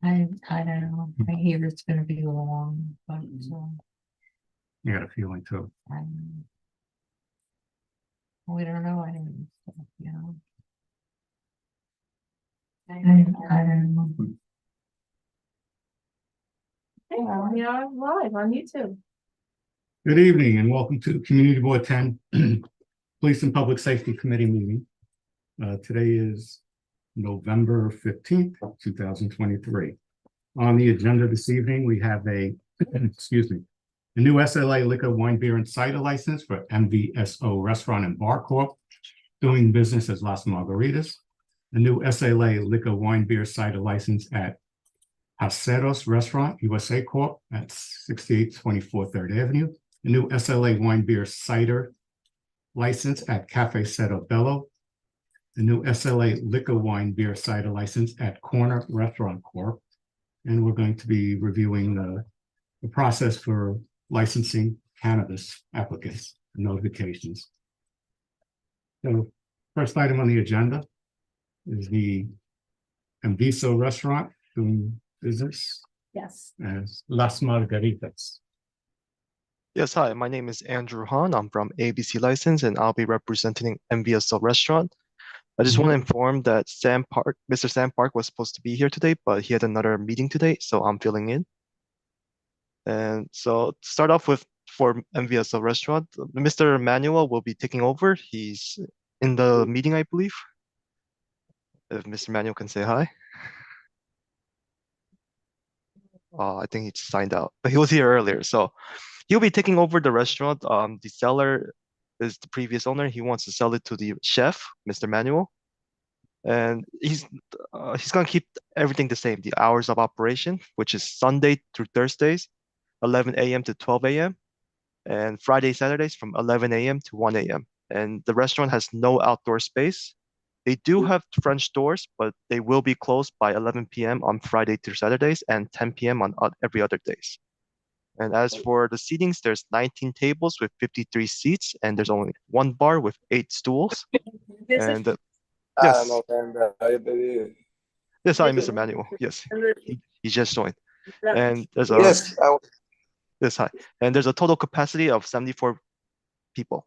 I don't know. I hear it's gonna be long, but You got a feeling too. we don't know any of this stuff, you know. I don't know. Hey, well, we are live on YouTube. Good evening and welcome to Community Board 10 Police and Public Safety Committee meeting. Today is November 15th, 2023. On the agenda this evening, we have a new SLA liquor, wine, beer, and cider license for MVSO Restaurant and Bar Corp. Doing business as Las Margaritas. A new SLA liquor, wine, beer, cider license at Aceros Restaurant USA Corp. at 6824 3rd Avenue. A new SLA wine, beer, cider license at Cafe Setto Bello. The new SLA liquor, wine, beer, cider license at Corner Restaurant Corp. And we're going to be reviewing the process for licensing cannabis applicants and notifications. So first item on the agenda is the MVSO Restaurant doing business Yes. as Las Margaritas. Yes, hi, my name is Andrew Han. I'm from ABC License and I'll be representing MVSO Restaurant. I just want to inform that Mr. Sam Park was supposed to be here today, but he had another meeting today, so I'm filling in. And so to start off with, for MVSO Restaurant, Mr. Manuel will be taking over. He's in the meeting, I believe. If Mr. Manuel can say hi. I think he just signed out, but he was here earlier, so he'll be taking over the restaurant. The seller is the previous owner. He wants to sell it to the chef, Mr. Manuel, and he's gonna keep everything the same. The hours of operation, which is Sunday through Thursdays, 11 a.m. to 12 a.m., and Friday, Saturdays from 11 a.m. to 1 a.m. And the restaurant has no outdoor space. They do have French doors, but they will be closed by 11 p.m. on Friday through Saturdays and 10 p.m. on every other days. And as for the seatings, there's 19 tables with 53 seats, and there's only one bar with 8 stools. And yes, yes, hi, Mr. Manuel. Yes, he just joined. And there's a yes, hi. And there's a total capacity of 74 people.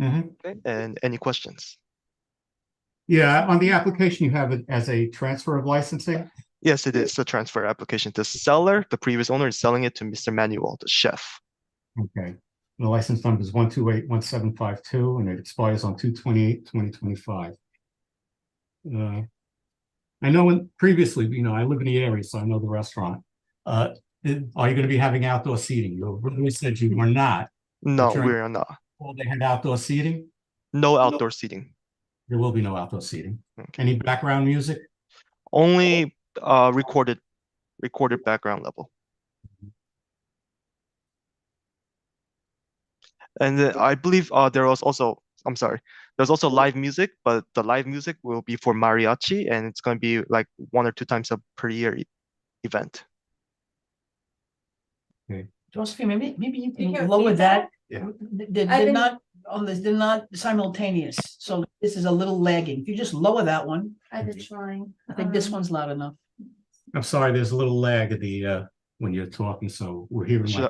Okay. And any questions? Yeah, on the application, you have it as a transfer of licensing. Yes, it is a transfer application. The seller, the previous owner, is selling it to Mr. Manuel, the chef. Okay. The license number is 1281752, and it expires on 2/28/2025. I know previously, I live in the area, so I know the restaurant. Are you going to be having outdoor seating? You originally said you were not. No, we're not. Well, they had outdoor seating? No outdoor seating. There will be no outdoor seating. Okay. Any background music? Only recorded background level. And I believe there was also, there's also live music, but the live music will be for mariachi, and it's going to be like 1 or 2 times per year event. Okay. Josephine, maybe you You can hear lower that. Yeah. They're not on this, they're not simultaneous, so this is a little lagging. If you just lower that one, I've been trying. I think this one's loud enough. I'm sorry, there's a little lag at the when you're talking, so we're hearing Should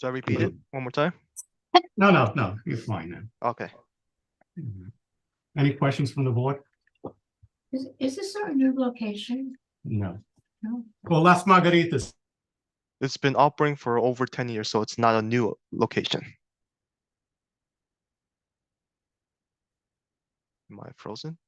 I repeat it one more time? No, you're fine now. Okay. Any questions from the board? Is this our new location? No. No. Well, Las Margaritas. It's been operating for over 10 years, so it's not a new location. Am I frozen?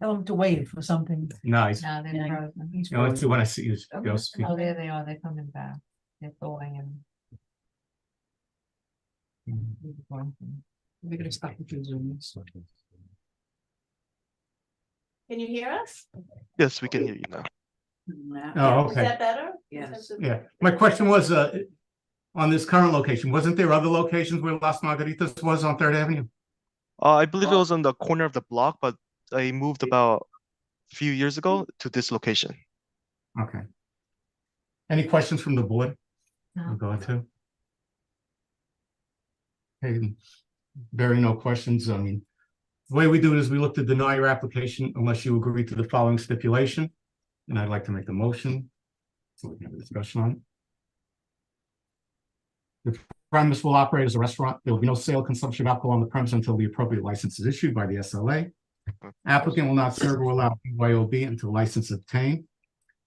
Tell them to wait for something. Nice. No, they're Yeah. frozen. He's You know, frozen. when I see you, Josephine. Oh, there they are. They're coming back. They're going and. We're gonna stop with your Zoom. Can you hear us? Yes, we can hear you now. Oh, Is okay. that better? Yes. Yeah, my question was, on this current location, wasn't there other locations where Las Margaritas was on 3rd Avenue? I believe it was on the corner of the block, but I moved about a few years ago to this location. Okay. Any questions from the board? No. I'm going to. Okay, bearing no questions, I mean, the way we do it is we look to deny your application unless you agree to the following stipulation. And I'd like to make the motion. So we can have a discussion on it. The premise will operate as a restaurant. There will be no sale or consumption of alcohol on the premise until the appropriate license is issued by the SLA. Applicant will not serve or allow BYOB until license obtained.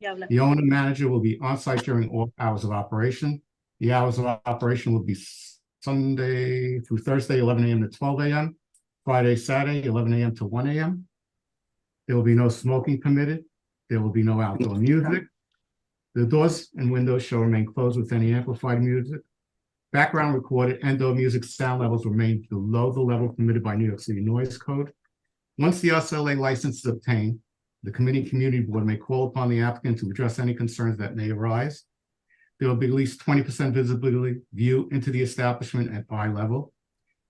The owner manager will be on site during all hours of operation. The hours of operation will be Sunday through Thursday, 11 a.m. to 12 a.m. Friday, Saturday, 11 a.m. to 1 a.m. There will be no smoking permitted. There will be no outdoor music. The doors and windows shall remain closed with any amplified music. Background recorded indoor music sound levels remain below the level permitted by New York City Noise Code. Once the SLA license is obtained, the community board may call upon the applicant to address any concerns that may arise. There will be at least 20% visibility view into the establishment at eye level.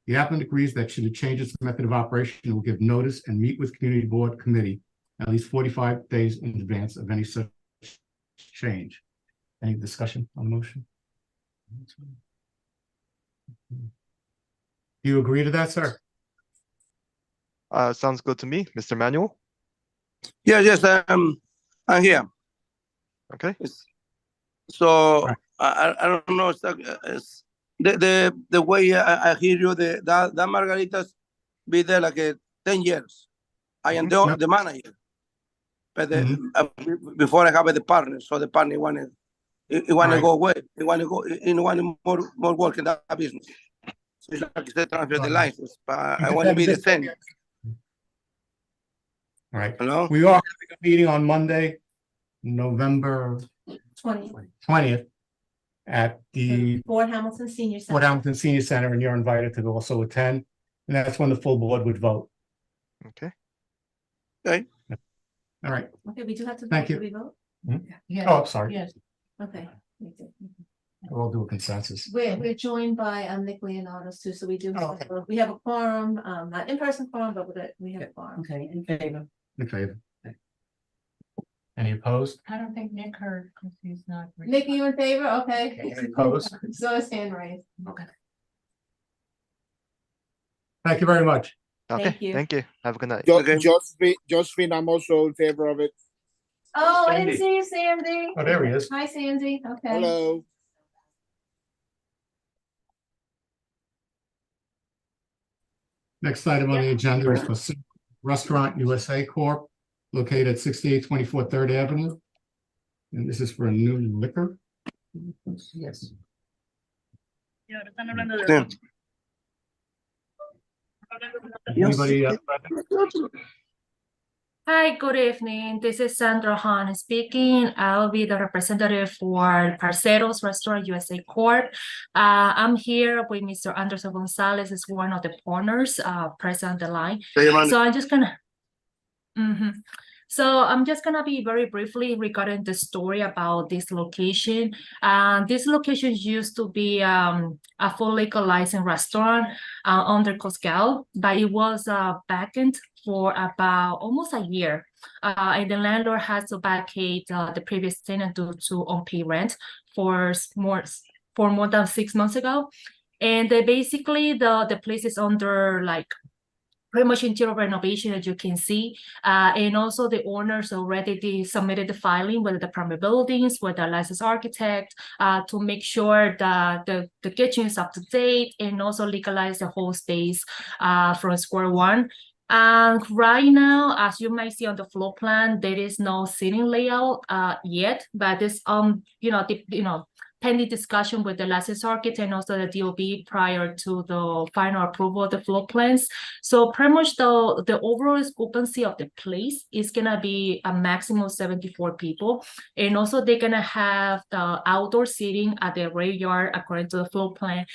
The applicant agrees that should it change its method of operation, it will give notice and meet with community board committee at least 45 days in advance of any such change. Any discussion on the motion? Do you agree to that, sir? Sounds good to me, Mr. Manuel. Yes, I'm here. Okay. So Right. I don't know. It's the way I hear you, that Margarita's be there like 10 years. I am Mhm. the manager, but Mhm. before I have the partner, so the partner wanted he want to Right. go away. He want to go. He want more work in that business. So it's like they transfer the Right. license, but I want to be the same. All right. Hello. We are having a meeting on Monday, November 20th at the Fort Hamilton Senior Fort Center. Hamilton Senior Center, and you're invited to also attend. And that's when the full board would vote. Okay. Okay. All right. Okay, we do have to vote. Thank Do you. we vote? Yes, Oh, I'm sorry. yes. Okay. We do. We'll do a consensus. We're joined by Nick Leonardo's too, so we do Oh, have, we have a quorum, not in-person quorum, but we have a quorum. Okay, in favor. In favor. Any opposed? I don't think Nick heard because he's not. Nick, you in favor? Okay. Any opposed? So is hand raised. Thank you very much. Okay. Thank you. Thank you. Have a good night. Okay. Josephine, I'm also in favor of it. Oh, I Sandy. didn't see you, Sandy. Oh, there he is. Hi, Sandy. Okay. Hello. Next item on the agenda is for Restaurant USA Corp. Located at 6824 Third Avenue. And this is for a new liquor. Yes. Yeah. Anybody? Hi, good evening. This is Sandra Han speaking. I'll be the representative for Parceros Restaurant USA Corp. I'm here with Mr. Anderson Gonzalez, is one of the partners present on the line. So I'm just gonna. So I'm just gonna be very briefly regarding the story about this location. This location used to be a full liquor license restaurant under Costco, but it was vacant for about almost a year. And the landlord has to vacate the previous tenant due to unpaid rent for more than 6 months ago. And basically the place is under like pretty much interior renovation, as you can see. And also the owners already submitted the filing with the primary buildings, with the licensed architect, to make sure that the kitchen is up to date and also legalize the whole space from square one. Right now, as you might see on the floor plan, there is no seating layout yet, but this pending discussion with the licensed architect and also the DOB prior to the final approval of the floor plans. So pretty much the overall occupancy of the place is gonna be a maximum of 74 people. And also they're gonna have the outdoor seating at the rear yard according to the floor plan.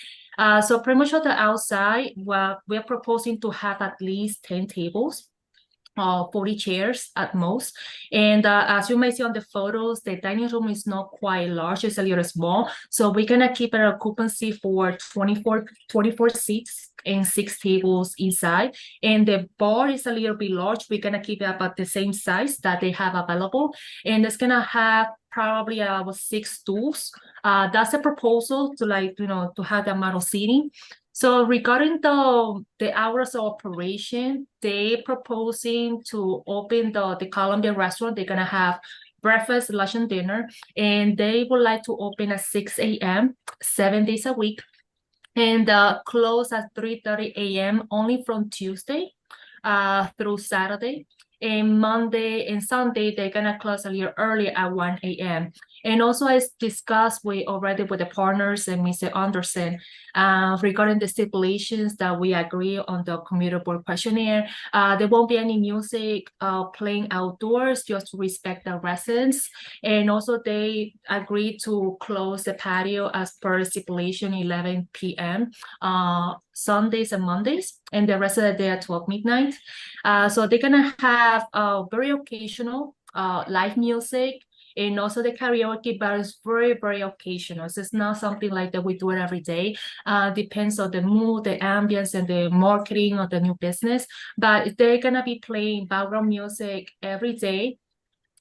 So pretty much on the outside, well, we're proposing to have at least 10 tables. 40 chairs at most. And as you may see on the photos, the dining room is not quite large, it's a little small. So we're gonna keep an occupancy for 24 seats and 6 tables inside. And the bar is a little bit large. We're gonna keep it about the same size that they have available. And it's gonna have probably 6 stools. That's a proposal to to have the amount of seating. So regarding the hours of operation, they proposing to open the Columbia restaurant. They're gonna have breakfast, lunch, and dinner, and they would like to open at 6 a.m. 7 days a week, and close at 3:30 a.m. only from Tuesday through Saturday. And Monday and Sunday, they're gonna close a little early at 1 a.m. And also, as discussed already with the partners and Mr. Anderson, regarding the stipulations that we agree on the commuter board questionnaire, there won't be any music playing outdoors, just to respect the residents. And also, they agreed to close the patio as per stipulation 11 p.m. Sundays and Mondays, and the rest of the day at 12 midnight. So they're gonna have very occasional live music, and also the karaoke, but it's very, very occasional. So it's not something like that we do it every day. Depends on the mood, the ambience, and the marketing of the new business. But they're gonna be playing background music every day.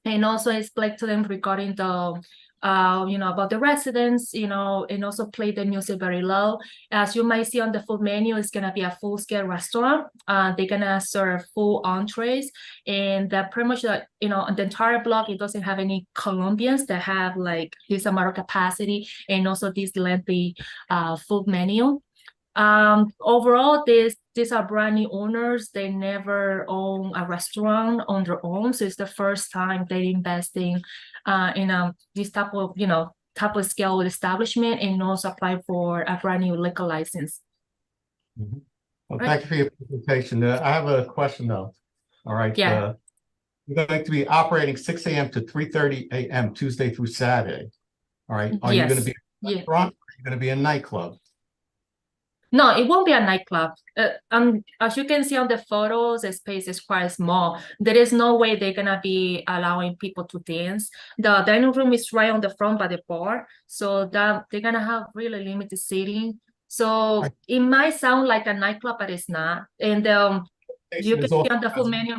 And also explain to them regarding the about the residents, and also play the music very low. As you might see on the food menu, it's gonna be a full-scale restaurant. They're gonna serve full entrees, and that pretty much the entire block, it doesn't have any Colombians that have like this amount of capacity, and also this lengthy food menu. Overall, these are brand new owners. They never own a restaurant on their own, so it's the first time they're investing in this type of scale establishment, and also apply for a brand new liquor license. Well, thank you for your presentation. I have a question though. All right. Yeah. You're going to be operating 6 a.m. to 3:30 a.m. Tuesday through Saturday. All right. Are you going to be a restaurant? Or are you going to be a nightclub? No, it won't be a nightclub. As you can see on the photos, the space is quite small. There is no way they're gonna be allowing people to dance. The dining room is right on the front by the bar, so that they're gonna have really limited seating. So it might sound like a nightclub, but it's not. And you can see on the full menu.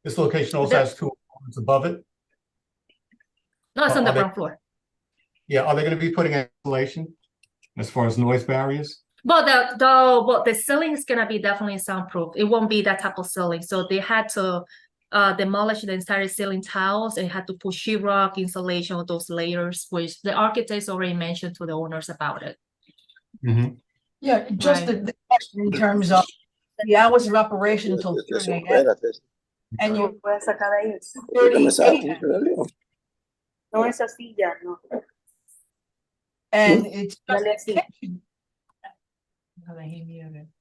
This location also has 2 apartments above it. No, it's on the ground floor. Yeah, are they going to be putting insulation as far as noise barriers? But the ceiling is gonna be definitely soundproof. It won't be that type of ceiling. So they had to demolish the entire ceiling tiles and had to put sheetrock insulation of those layers, which the architects already mentioned to the owners about it. Mm-hmm. Yeah, just the question in terms of the hours of operation until 3 a.m. And you Puedes sacar ahí. 30 No esa silla, no. and it's just Dale the así. kitchen.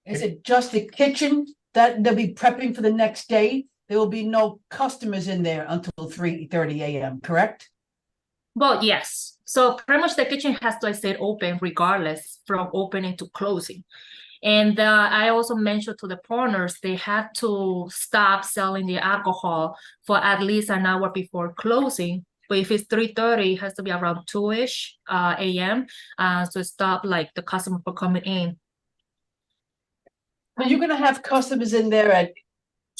Is it just the kitchen that they'll be prepping for the next day? There will be no customers in there until 3:30 a.m., correct? Well, yes. So pretty much the kitchen has to stay open regardless from opening to closing. And I also mentioned to the partners, they have to stop selling the alcohol for at least an hour before closing. But if it's 3:30, it has to be around 2-ish a.m. So stop like the customer from coming in. But you're gonna have customers in there at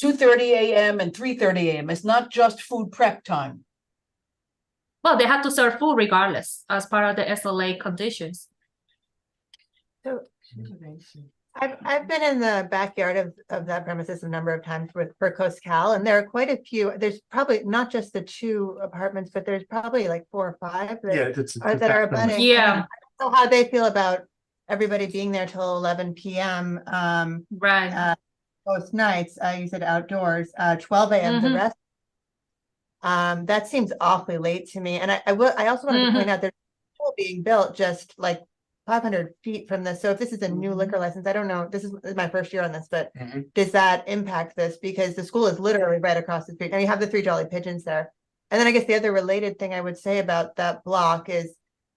2:30 a.m. and 3:30 a.m. It's not just food prep time. Well, they have to serve food regardless as part of the SLA conditions. So I've been in the backyard of that premises a number of times for Coast Cal, and there are quite a few. There's probably not just the 2 apartments, but there's probably like 4 or 5 that are abutting. Yeah. So how they feel about everybody being there till 11 p.m. Right. Most nights, you said outdoors, 12 a.m. the rest. That seems awfully late to me. And I also wanted to point out there's a pool being built just like 500 feet from this. So if this is a new liquor license, I don't know, this is my first year on this, but does that impact this? Because the school is literally right across the street and you have the 3 Jolly Pigeons there. And then I guess the other related thing I would say about that block is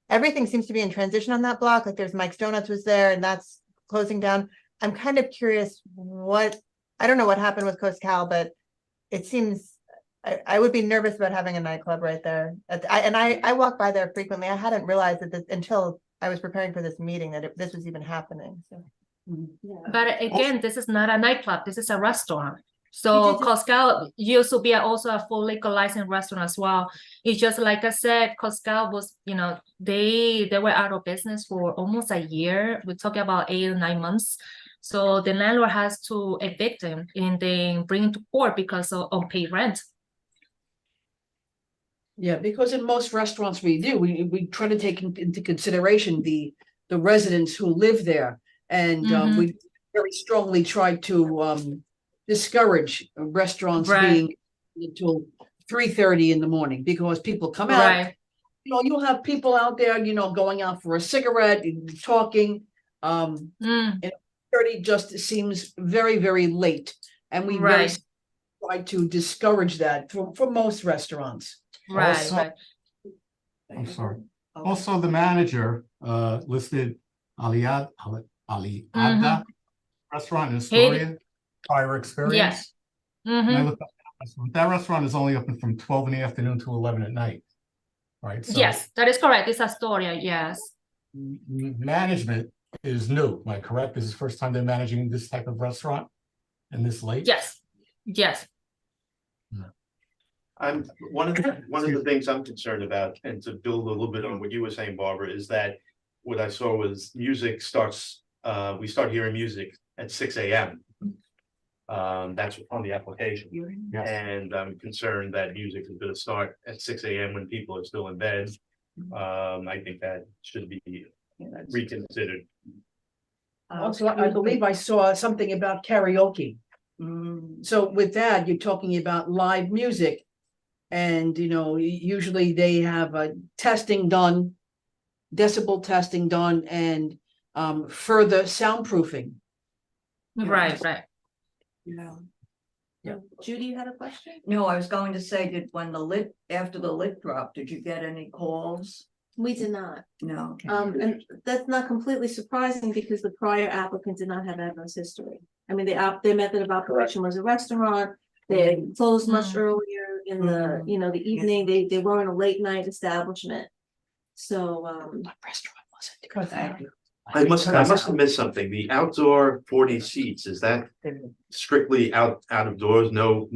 everything seems to be in transition on that block. Like there's Mike's Donuts was there and that's closing down. I'm kind of curious I don't know what happened with Coast Cal, but it seems, I would be nervous about having a nightclub right there. I walk by there frequently. I hadn't realized that this, until I was preparing for this meeting, that this was even happening, so. But again, this is not a nightclub, this is a restaurant. You So did Costco used to be also a full liquor license restaurant as well. It's just like I said, Costco was, they were out of business for almost a year. We're talking about 8 or 9 months. So the landlord has to evict them and then bring them to court because of unpaid rent. Yeah, because in most restaurants we try to take into consideration the residents who live there. And we very strongly try to discourage restaurants Right. being until 3:30 in the morning, because people come out. Right. You'll have people out there, going out for a cigarette, talking. 30 just seems very, very late. And we very Right. try to discourage that for most restaurants. Right, Also- right. I'm sorry. Also, the manager listed Aliada restaurant in Astoria, prior experience. Yes. And I looked up that restaurant. That restaurant is only open from 12 in the afternoon to 11 at night. Right? So Yes, that is correct. It's Astoria, yes. management is new, am I correct? This is the first time they're managing this type of restaurant and this late? Yes, yes. One of the things I'm concerned about, and to build a little bit on what you were saying, Barbara, is that what I saw was music starts, we start hearing music at 6 a.m. That's on the application. Yes. And I'm concerned that music is gonna start at 6 a.m. when people are still in bed. I think that should be reconsidered. Also, I believe I saw something about karaoke. So with that, you're talking about live music. And, usually they have a testing done, decibel testing done, and further soundproofing. Right, right. Judy, you had a question? No, I was going to say, after the lit drop, did you get any calls? We did not. No. And that's not completely surprising because the prior applicant did not have adverse history. I mean, their method of operation was a restaurant. They closed much earlier in the, the evening. They weren't a late night establishment. So, What restaurant was it? Because I must have missed something. The outdoor 40 seats, is that strictly out of doors? No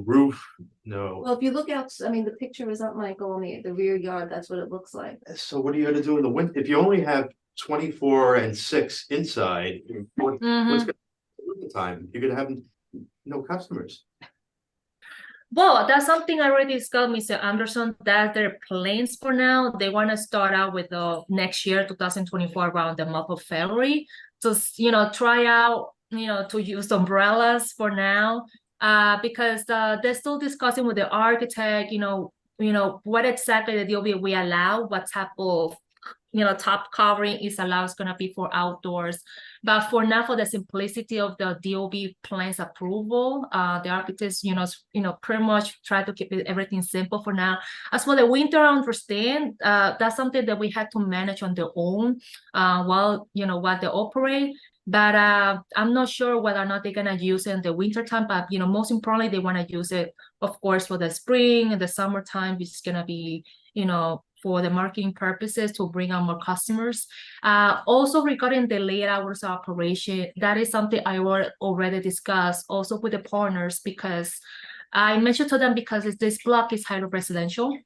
roof, no. well, if you look out, I mean, the picture is up, Michael, on the rear yard. That's what it looks like. So what are you gonna do in the winter? If you only have 24 and 6 inside, what's gonna be the time? You're gonna have no customers. Well, that's something I already discussed, Mr. Anderson, that their plans for now, they want to start out with the next year, 2024, around the month of February. To, try out, to use umbrellas for now, because they're still discussing with the architect, what exactly the DOB we allow, what type of, top covering is allowed, is going to be for outdoors. But for now, for the simplicity of the DOB plans approval, the architects, pretty much try to keep everything simple for now. As for the winter, I understand that's something that we had to manage on their own while they operate. But I'm not sure whether or not they're gonna use it in the winter time. But most importantly, they want to use it, of course, for the spring and the summertime. It's gonna be, for the marketing purposes to bring on more customers. Also regarding the late hours of operation, that is something I already discussed also with the partners, because I mentioned to them because this block is highly residential.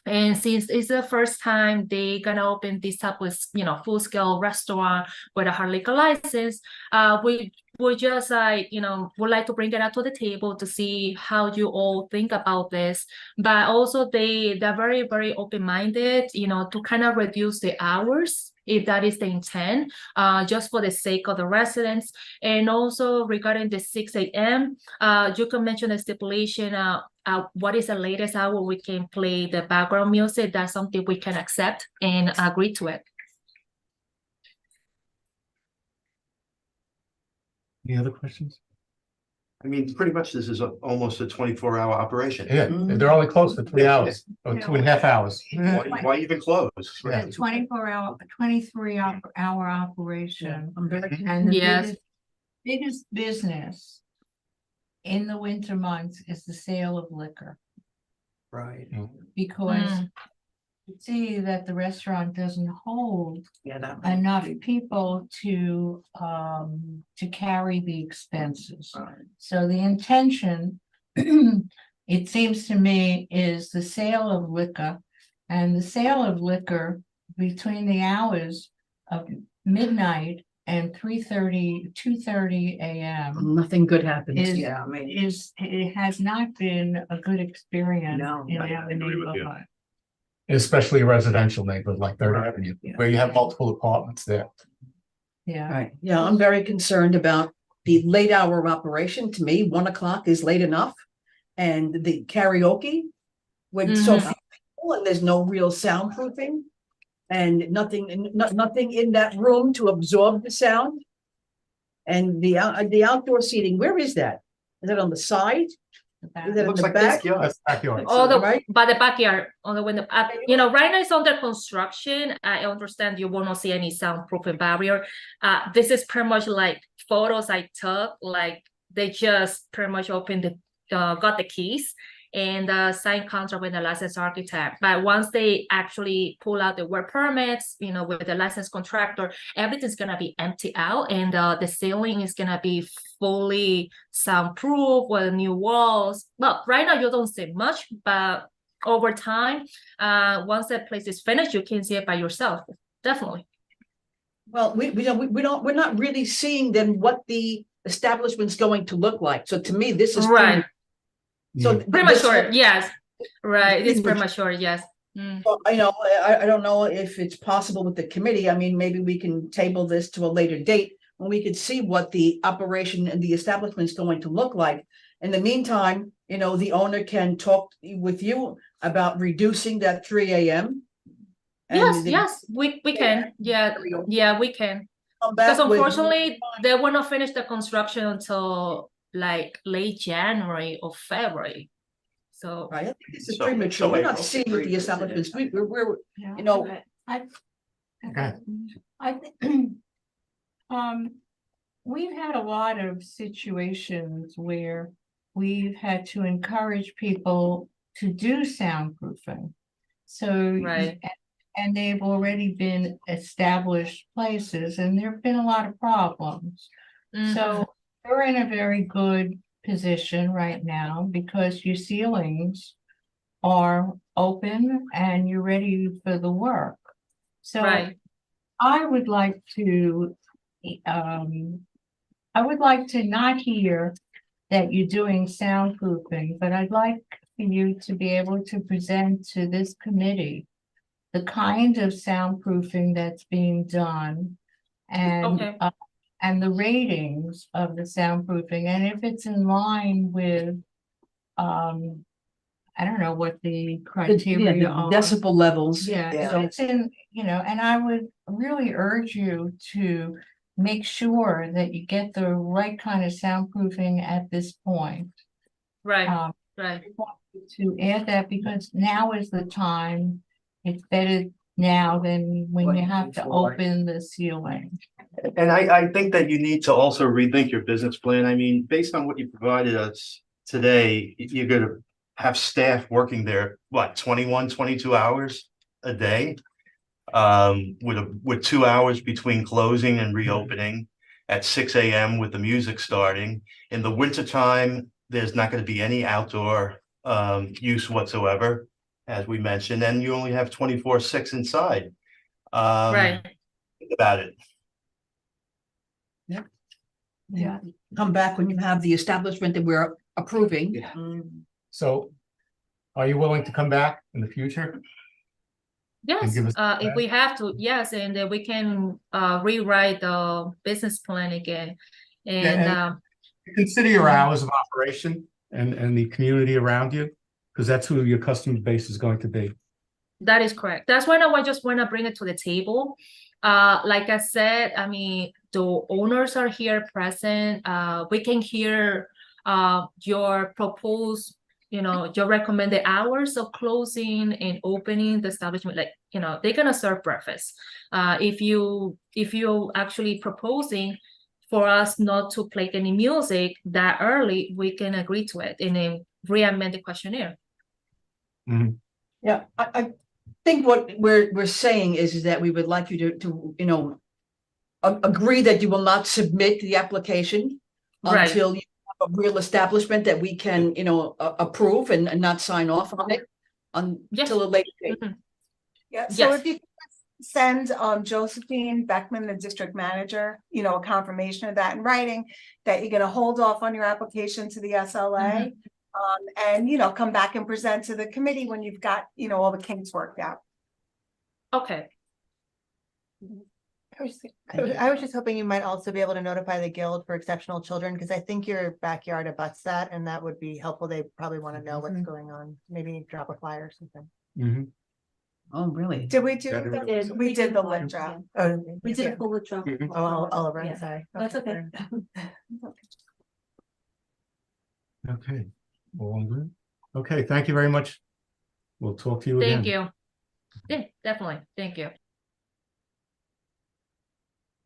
And since it's the first time they gonna open this type of, full-scale restaurant with a hard liquor license, we just would like to bring it out to the table to see how you all think about this. But also they're very, very open-minded, to kind of reduce the hours if that is the intent, just for the sake of the residents. And also regarding the 6 a.m., you can mention the stipulation, what is the latest hour we can play the background music. That's something we can accept and agree to it. Any other questions? I mean, pretty much this is almost a 24-hour operation. Yeah, they're only closed for 3 hours or 2.5 hours. Why even close? Yeah. 23-hour operation. And the Yes. biggest business in the winter months is the sale of liquor. Right. Because Mm. you see that the restaurant doesn't hold Yeah, that. enough people to carry the expenses. So the intention, it seems to me, is the sale of liquor, and the sale of liquor between the hours of midnight and 3:30, 2:30 a.m. Nothing good happens, is, yeah, I mean, it has not been a good experience No, in I our agree with you. neighborhood. Especially a residential neighborhood like Third Right. Avenue, Yeah. where you have multiple apartments there. Yeah. right, yeah, I'm very concerned about the late hour of operation. To me, 1 o'clock is late enough. And the karaoke with so Mhm. few people and there's no real soundproofing. And nothing in that room to absorb the sound. And the outdoor seating, where is that? Is that on the side? Is that in the back? That's backyard. All the Right. by the backyard on the window. Right now it's under construction. I understand you will not see any soundproofing barrier. This is pretty much like photos I took. Like they just pretty much opened the got the keys and signed contract with the licensed architect. But once they actually pull out the work permits, with the licensed contractor, everything's gonna be empty out, and the ceiling is gonna be fully soundproof with new walls. Well, right now you don't see much, but over time, once that place is finished, you can see it by yourself. Definitely. Well, we're not really seeing then what the establishment's going to look like. So to me, this is Right. So Premature, yes. Right, it's premature. premature, yes. Mm. Well, I don't know if it's possible with the committee. I mean, maybe we can table this to a later date when we could see what the operation and the establishment is going to look like. In the meantime, the owner can talk with you about reducing that 3 a.m. Yes, we can. Yeah, we can. Come Because back with, unfortunately, they will not finish the construction until like late January or February. So I think this is So- premature. so We're not April. seeing what the establishments, we're, Yeah. I, I think, we've had a lot of situations where we've had to encourage people to do soundproofing. So, Right. and they've already been established places, and there've been a lot of problems. So we're in a very good position right now because your ceilings are open and you're ready for the work. So right. I would like to not hear that you're doing soundproofing, but I'd like for you to be able to present to this committee the kind of soundproofing that's being done and Okay. And the ratings of the soundproofing, and if it's in line with, I don't know what the criteria the are. decibel levels. Yeah, if it's in, and I would really urge you to make sure that you get the right kind of soundproofing at this point. Right. I want you to add that because now is the time. It's better now than when you have to open the ceiling. And I think that you need to also rethink your business plan. I mean, based on what you provided us today, you're gonna have staff working there, what, 21, 22 hours a day? With 2 hours between closing and reopening at 6 a.m. with the music starting. In the wintertime, there's not gonna be any outdoor use whatsoever, as we mentioned, and you only have 24/6 inside. Right. Think about it. Yeah. Come back when you have the establishment that we're approving. Yeah. So are you willing to come back in the future? Yes, give us a if we have to, yes, and then we can rewrite the business plan again. And Consider your hours of operation and the community around you, because that's who your customer base is going to be. that is correct. That's why I just want to bring it to the table. Like I said, I mean, the owners are here present. We can hear your proposed, your recommended hours of closing and opening the establishment. Like, they're gonna serve breakfast. If you actually proposing for us not to play any music that early, we can agree to it in a re-amend the questionnaire. Yeah, I think what we're saying is that we would like you to you know, agree that you will not submit the application Right. until you have a real establishment that we can, you know, approve and not sign off on it until a later date. Mhm. Yeah, so Yes. if you could send Josephine Beckman, the district manager, you know, a confirmation of that in writing, that you're gonna hold off on your application to the SLA. And, you know, come back and present to the committee when you've got, you know, all the kinks worked out. Okay. I was just hoping you might also be able to notify the Guild for Exceptional Children, because I think your backyard abuts that, and that would be helpful. They probably want to know what's going on. Maybe drop a flyer or something. Oh, really? Did we do That that? is- We did the lit drop. Oh, We did yeah. a full withdrawal. Oh, all over, Yeah. sorry. That's okay. Okay. All good. Okay, thank you very much. We'll talk to you again. Thank you. Yeah, definitely. Thank you.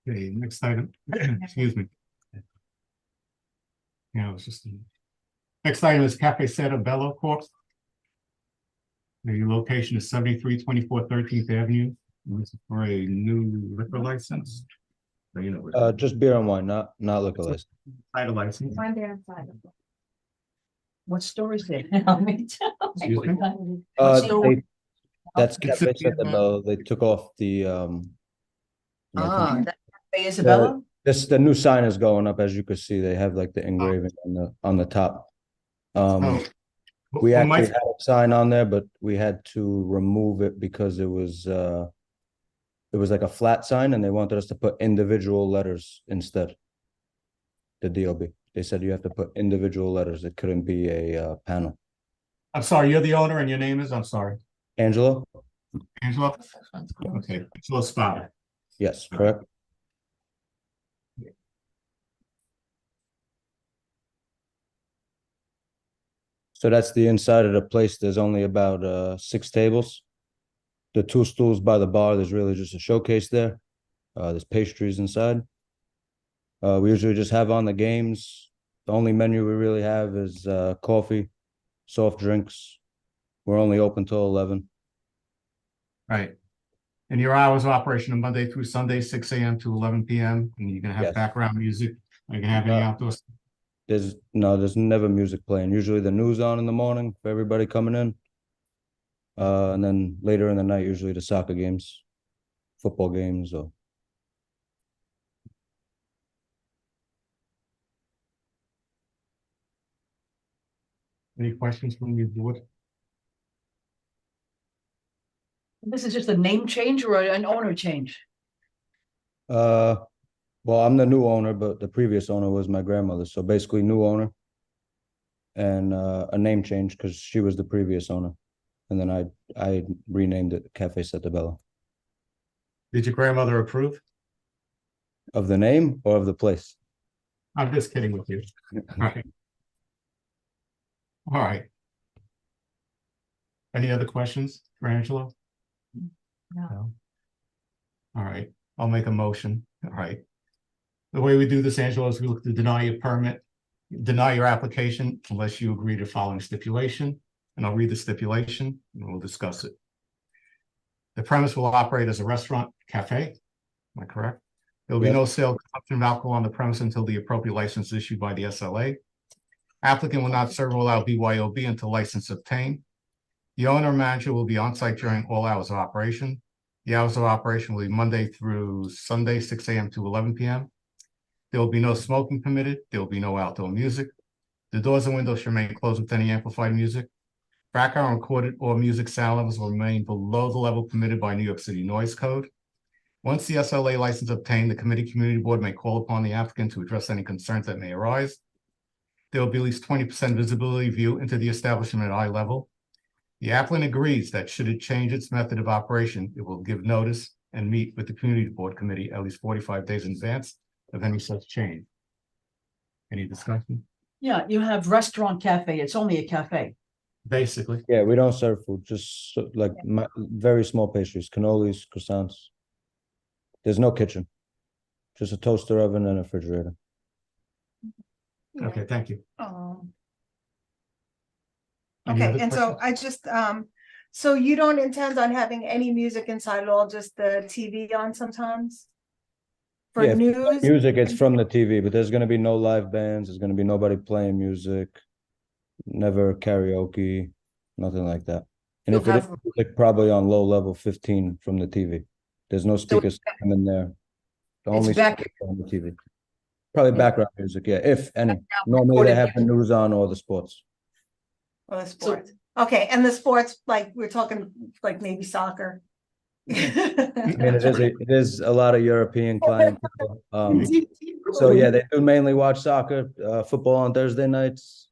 Okay, next item, excuse me. Yeah, it was just. Next item is Cafe Seta Bello Corp. The location is 7324 13th Avenue. And this is for a new liquor license. So, you know, Just beer and wine, not liquor license. title license. Find there inside. What store is it? Excuse me? That's It's Cafe a- Seta Bello. They took off the That Cafe Isabella? the new sign is going up, as you can see. They have like the engraving on the top. Oh, We well, actually my- had a sign on there, but we had to remove it because it was like a flat sign, and they wanted us to put individual letters instead. The DOB. They said you have to put individual letters. It couldn't be a panel. I'm sorry, you're the owner and your name is, I'm sorry, Angelo? Angela? Okay, Angela Spada. Yes, correct. So that's the inside of the place. There's only about 6 tables. The 2 stools by the bar, there's really just a showcase there. There's pastries inside. We usually just have on the games. The only menu we really have is coffee, soft drinks. We're only open till 11. Right. And your hours of operation are Monday through Sunday, 6 a.m. to 11 p.m. And you're gonna have Yes. background music. Are you gonna have any outdoors? There's never music playing. Usually the news on in the morning for everybody coming in. And then later in the night, usually the soccer games, football games, or Any questions from your board? This is just a name change or an owner change? well, I'm the new owner, but the previous owner was my grandmother. So basically new owner and a name change because she was the previous owner. And then I renamed it Cafe Seta Bello. Did your grandmother approve? Of the name or of the place? I'm just kidding with you. Right. All right. Any other questions for Angela? No. All right, I'll make a motion. All right. The way we do this, Angela, is we look to deny your permit, deny your application unless you agree to the following stipulation. And I'll read the stipulation and we'll discuss it. The premise will operate as a restaurant, cafe. Am I correct? There will be Yes. no sale or consumption of alcohol on the premise until the appropriate license is issued by the SLA. Applicant will not serve or allow BYOB until license obtained. The owner or manager will be on site during all hours of operation. The hours of operation will be Monday through Sunday, 6 a.m. to 11 p.m. There will be no smoking permitted. There will be no outdoor music. The doors and windows should remain closed with any amplified music. Background recorded or music sound levels will remain below the level permitted by New York City Noise Code. Once the SLA license obtained, the community board may call upon the applicant to address any concerns that may arise. There will be at least 20% visibility view into the establishment at eye level. The applicant agrees that should it change its method of operation, it will give notice and meet with the community board committee at least 45 days in advance of any such change. Any discussion? Yeah, you have restaurant cafe. It's only a cafe. Basically, Yeah, we don't serve food, just like very small pastries, cannolis, croissants. There's no kitchen. Just a toaster oven and a refrigerator. Okay, thank you. Any Okay, other and so questions? I just, so you don't intend on having any music inside at all, just the TV on sometimes? For Yeah, if it's news? music, it's from the TV, but there's gonna be no live bands, there's gonna be nobody playing music, never karaoke, nothing like that. And You'll if it is have- music, probably on low level 15 from the TV. There's no speakers coming in there. The only back- speakers on the TV. Probably background music, yeah, if any. Background Normally they recorded have the news on or the sports. Or the sports? Okay, and the sports, like, we're talking like maybe soccer? I mean, it is a lot of European clientele. So yeah, they do mainly watch soccer, football on Thursday nights.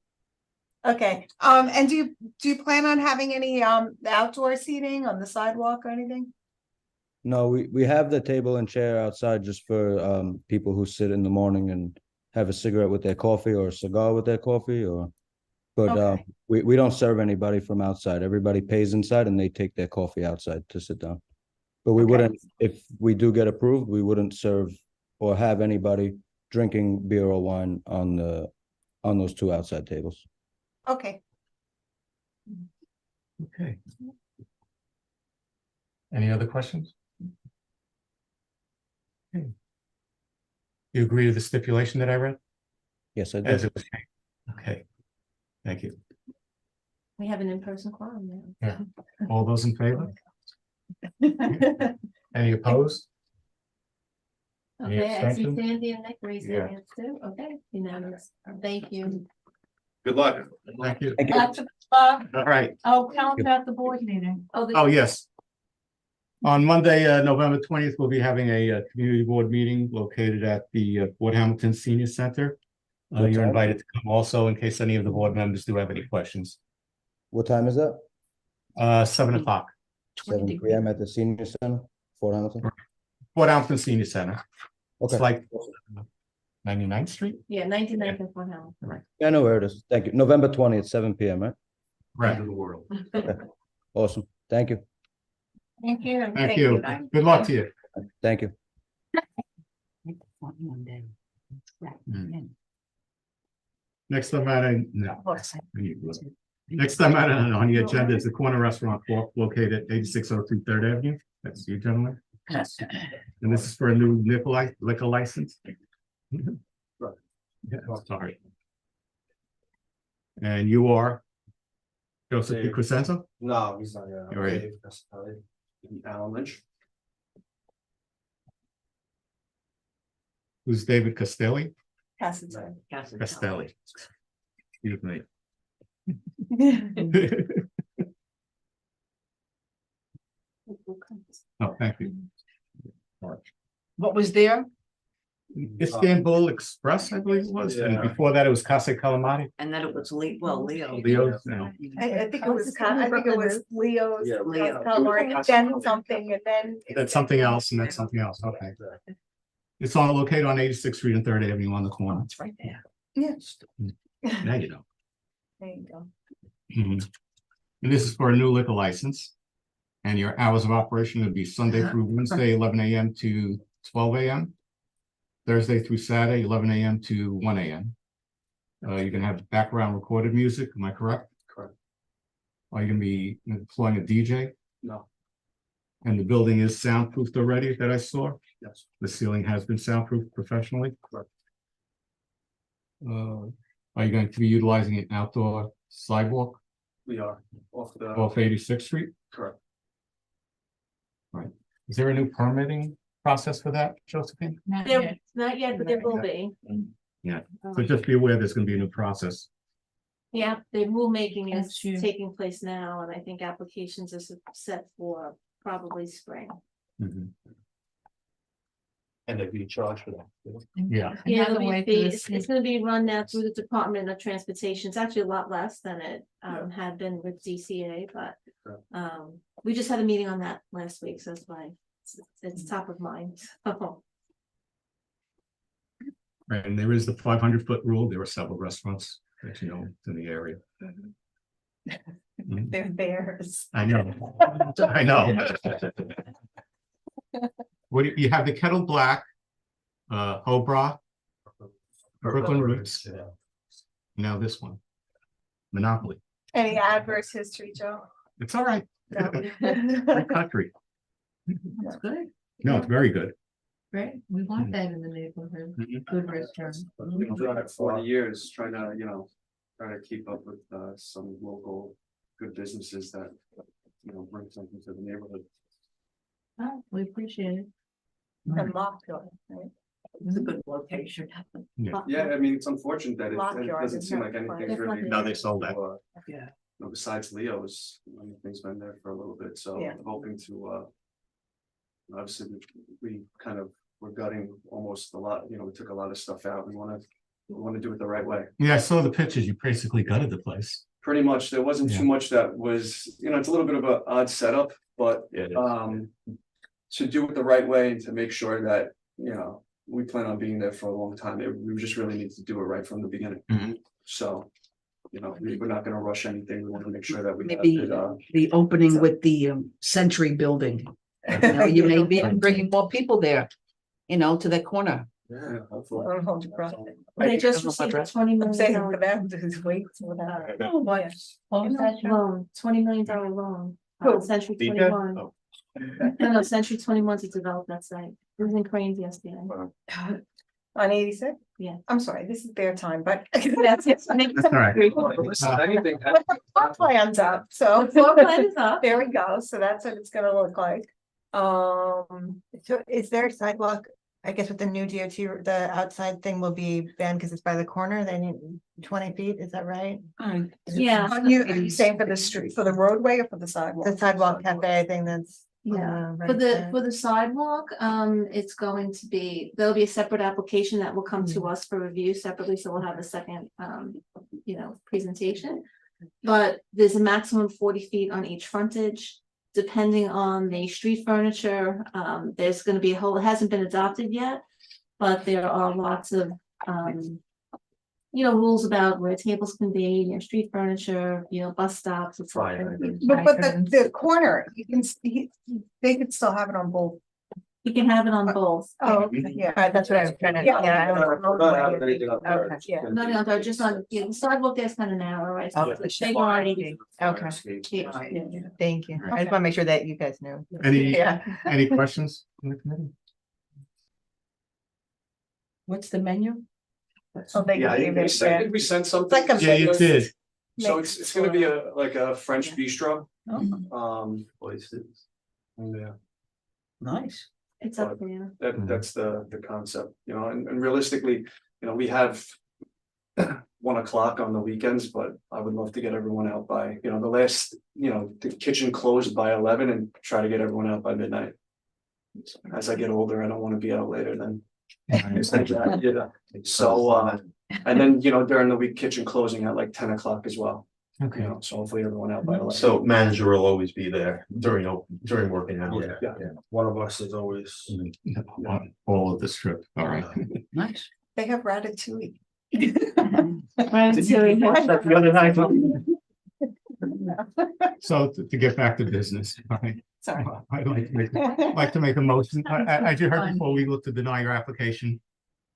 Okay, and do you plan on having any outdoor seating on the sidewalk or anything? No, we have the table and chair outside just for people who sit in the morning and have a cigarette with their coffee or a cigar with their coffee or. But Okay. we don't serve anybody from outside. Everybody pays inside and they take their coffee outside to sit down. But we Okay. wouldn't, if we do get approved, we wouldn't serve or have anybody drinking beer or wine on those two outside tables. Okay, Okay. Any other questions? Okay. You agree to the stipulation that I read? Yes, I As do. it was made? Okay. Thank you. We have an in-person quorum Yeah. All those in favor? Any opposed? Any Okay, I see abstentions? Sandy and Nick raising Yeah. their hands too. Okay, unanimous. Thank you. Good luck. Thank you. Thank you. All right. Oh, tell them about the board meeting. Oh, yes. On Monday, November 20th, we'll be having a community board meeting located at the Fort Hamilton Senior Center. What You're time? invited to come also in case any of the board members do have any questions. What time is that? 7 o'clock, 7 p.m. at the senior center, Fort Hamilton. Fort Hamilton Senior Center. It's Okay. like 99th Street? Yeah, 99th and Fort Hamilton. Right. Yeah, I know where it is. Thank you. November 20th, 7 p.m., right? Right. In the world. Awesome. Thank you. Thank you. Thank you. Good luck to you. Thank you. Next time on the agenda is the corner restaurant located at 8602 Third Avenue. That's you, gentlemen. Yes. And this is for a new liquor license. Yeah, sorry. And you are Joseph P. Crescenzo? No, he's not. All right. Dave, that's Alan Lynch. Who's David Castelli? Cassidy. Castelli. Excuse me. Oh, thank you. What was there? Istanbul Express, I believe it was, and Yeah. before that it was Casa Calamari. And then it was Leo, Leo. Leo's, no. I think it was, Leo's. Yeah. Leo. Calamari, then something, and then. That's something else, and that's something else, okay. It's located on 86th Street and Third Avenue on the corner. It's right there. Yes. Now you know. There you go. Mhm. And this is for a new liquor license. And your hours of operation would be Sunday through Wednesday, 11 a.m. to 12 a.m. Thursday through Saturday, 11 a.m. to 1 a.m. You're gonna have background recorded music, am I correct? Correct. Are you gonna be employing a DJ? No. And the building is soundproofed already that I saw? Yes. The ceiling has been soundproofed professionally? Correct. Are you going to be utilizing an outdoor sidewalk We are off the. off 86th Street? Correct. Is there a new permitting process for that, Josephine? Not yet, but there will be. Yeah, so just be aware there's gonna be a new process. Yeah, the rulemaking is That's true. taking place now, and I think applications are set for probably spring. Mhm. And they'd be charged for that. Yeah. Yeah, Another it'll way be, for this. it's gonna be run now through the Department of Transportation. It's actually a lot less than it had been with DCA, but we just had a meeting on that last week, so that's why it's top of mind. Right, and there is the 500-foot rule. There are several restaurants that you know in the area. Mhm. They're theirs. I know. I know. What do you have the Kettle Black, Hobra, Brooklyn Roots. Yeah. Now this one, Monopoly. Any adverse history, Joe? It's all right. No. Great country. That's good. No, it's very good. Right, we want that in the neighborhood, Mhm. good restaurant. We've been doing it 40 years, trying to, try to keep up with some local good businesses that, bring something to the neighborhood. Oh, we appreciate it. And Lockjaw, right? It's a good location. Yeah, I mean, it's unfortunate that it Lockjaw doesn't is seem not like anything's It's really. not- No, they sold that. Yeah. Besides Leo's, anything's been there for a little bit, so Yeah. I'm hoping to, obviously, we kind of, we're gutting almost a lot, we took a lot of stuff out. We want to do it the right way. Yeah, I saw the pictures. You basically gutted the place. Pretty much, there wasn't Yeah. too much that was, it's a little bit of an odd setup, but Yeah, it is. to do it the right way and to make sure that, we plan on being there for a long time. We just really need to do it right from the beginning. Mhm. So, we're not gonna rush anything. We want to make sure that we have Maybe it, the opening with the Century Building. You may be bringing more people there, to that corner. yeah, hopefully. Don't hold your breath. They just received a $20 I'm saying million for them to wait for that. Oh, boy. loan, $20 million loan. Who? Century DJ? 21. Oh. No, Century 21 to develop that site. It was in Cranes yesterday. On 86? Yeah. I'm sorry, this is their time, but that's it. That's all right. Listen, anything. But the floor plan's up, so. The floor plan is up. There we go, so that's what it's gonna look like. So is there a sidewalk, I guess with the new DOT, the outside thing will be banned because it's by the corner, they need 20 feet, is that right? Yeah. Are you saying for the street, for the roadway or for the sidewalk? The sidewalk cafe thing that's. Yeah, right for there. the sidewalk, it's going to be, there'll be a separate application that will come to us for review separately, so we'll have a second, presentation. But there's a maximum 40 feet on each frontage, depending on the street furniture, there's gonna be a whole, it hasn't been adopted yet. But there are lots of, rules about where tables can be, street furniture, bus stops, et cetera. But the corner, you can, they could still have it on both. You can have it on both. Oh, okay, yeah. Alright, that's what I was trying to, Yeah. yeah. I don't know. Okay, yeah. No, they're just on, the sidewalk there's kind of narrow, right? So they go on 80. Okay, Yeah. thank you. I just want to make sure that you guys know. Any, Yeah. any questions from the committee? What's the menu? Oh, they Yeah, I gave think it, yeah. we sent It's something. like a. Yeah, you did. So it's gonna be like a French bistro. Voices. Yeah, Nice. It's up there. that's the concept, and realistically, we have 1 o'clock on the weekends, but I would love to get everyone out by, the last, the kitchen closed by 11 and try to get everyone out by midnight. As I get older, I don't want to be out later than. Yeah. So, and then, during the week, kitchen closing at like 10 o'clock as well. Okay. So hopefully everyone out by 11. So manager will always be there during working hours. Yeah. One of us is always. All of this trip, all right. Nice. They have ratatouille. Right, so we have- The other night. So to get back to business, all right. Sorry. I'd like to make a motion. As you heard before, we look to deny your application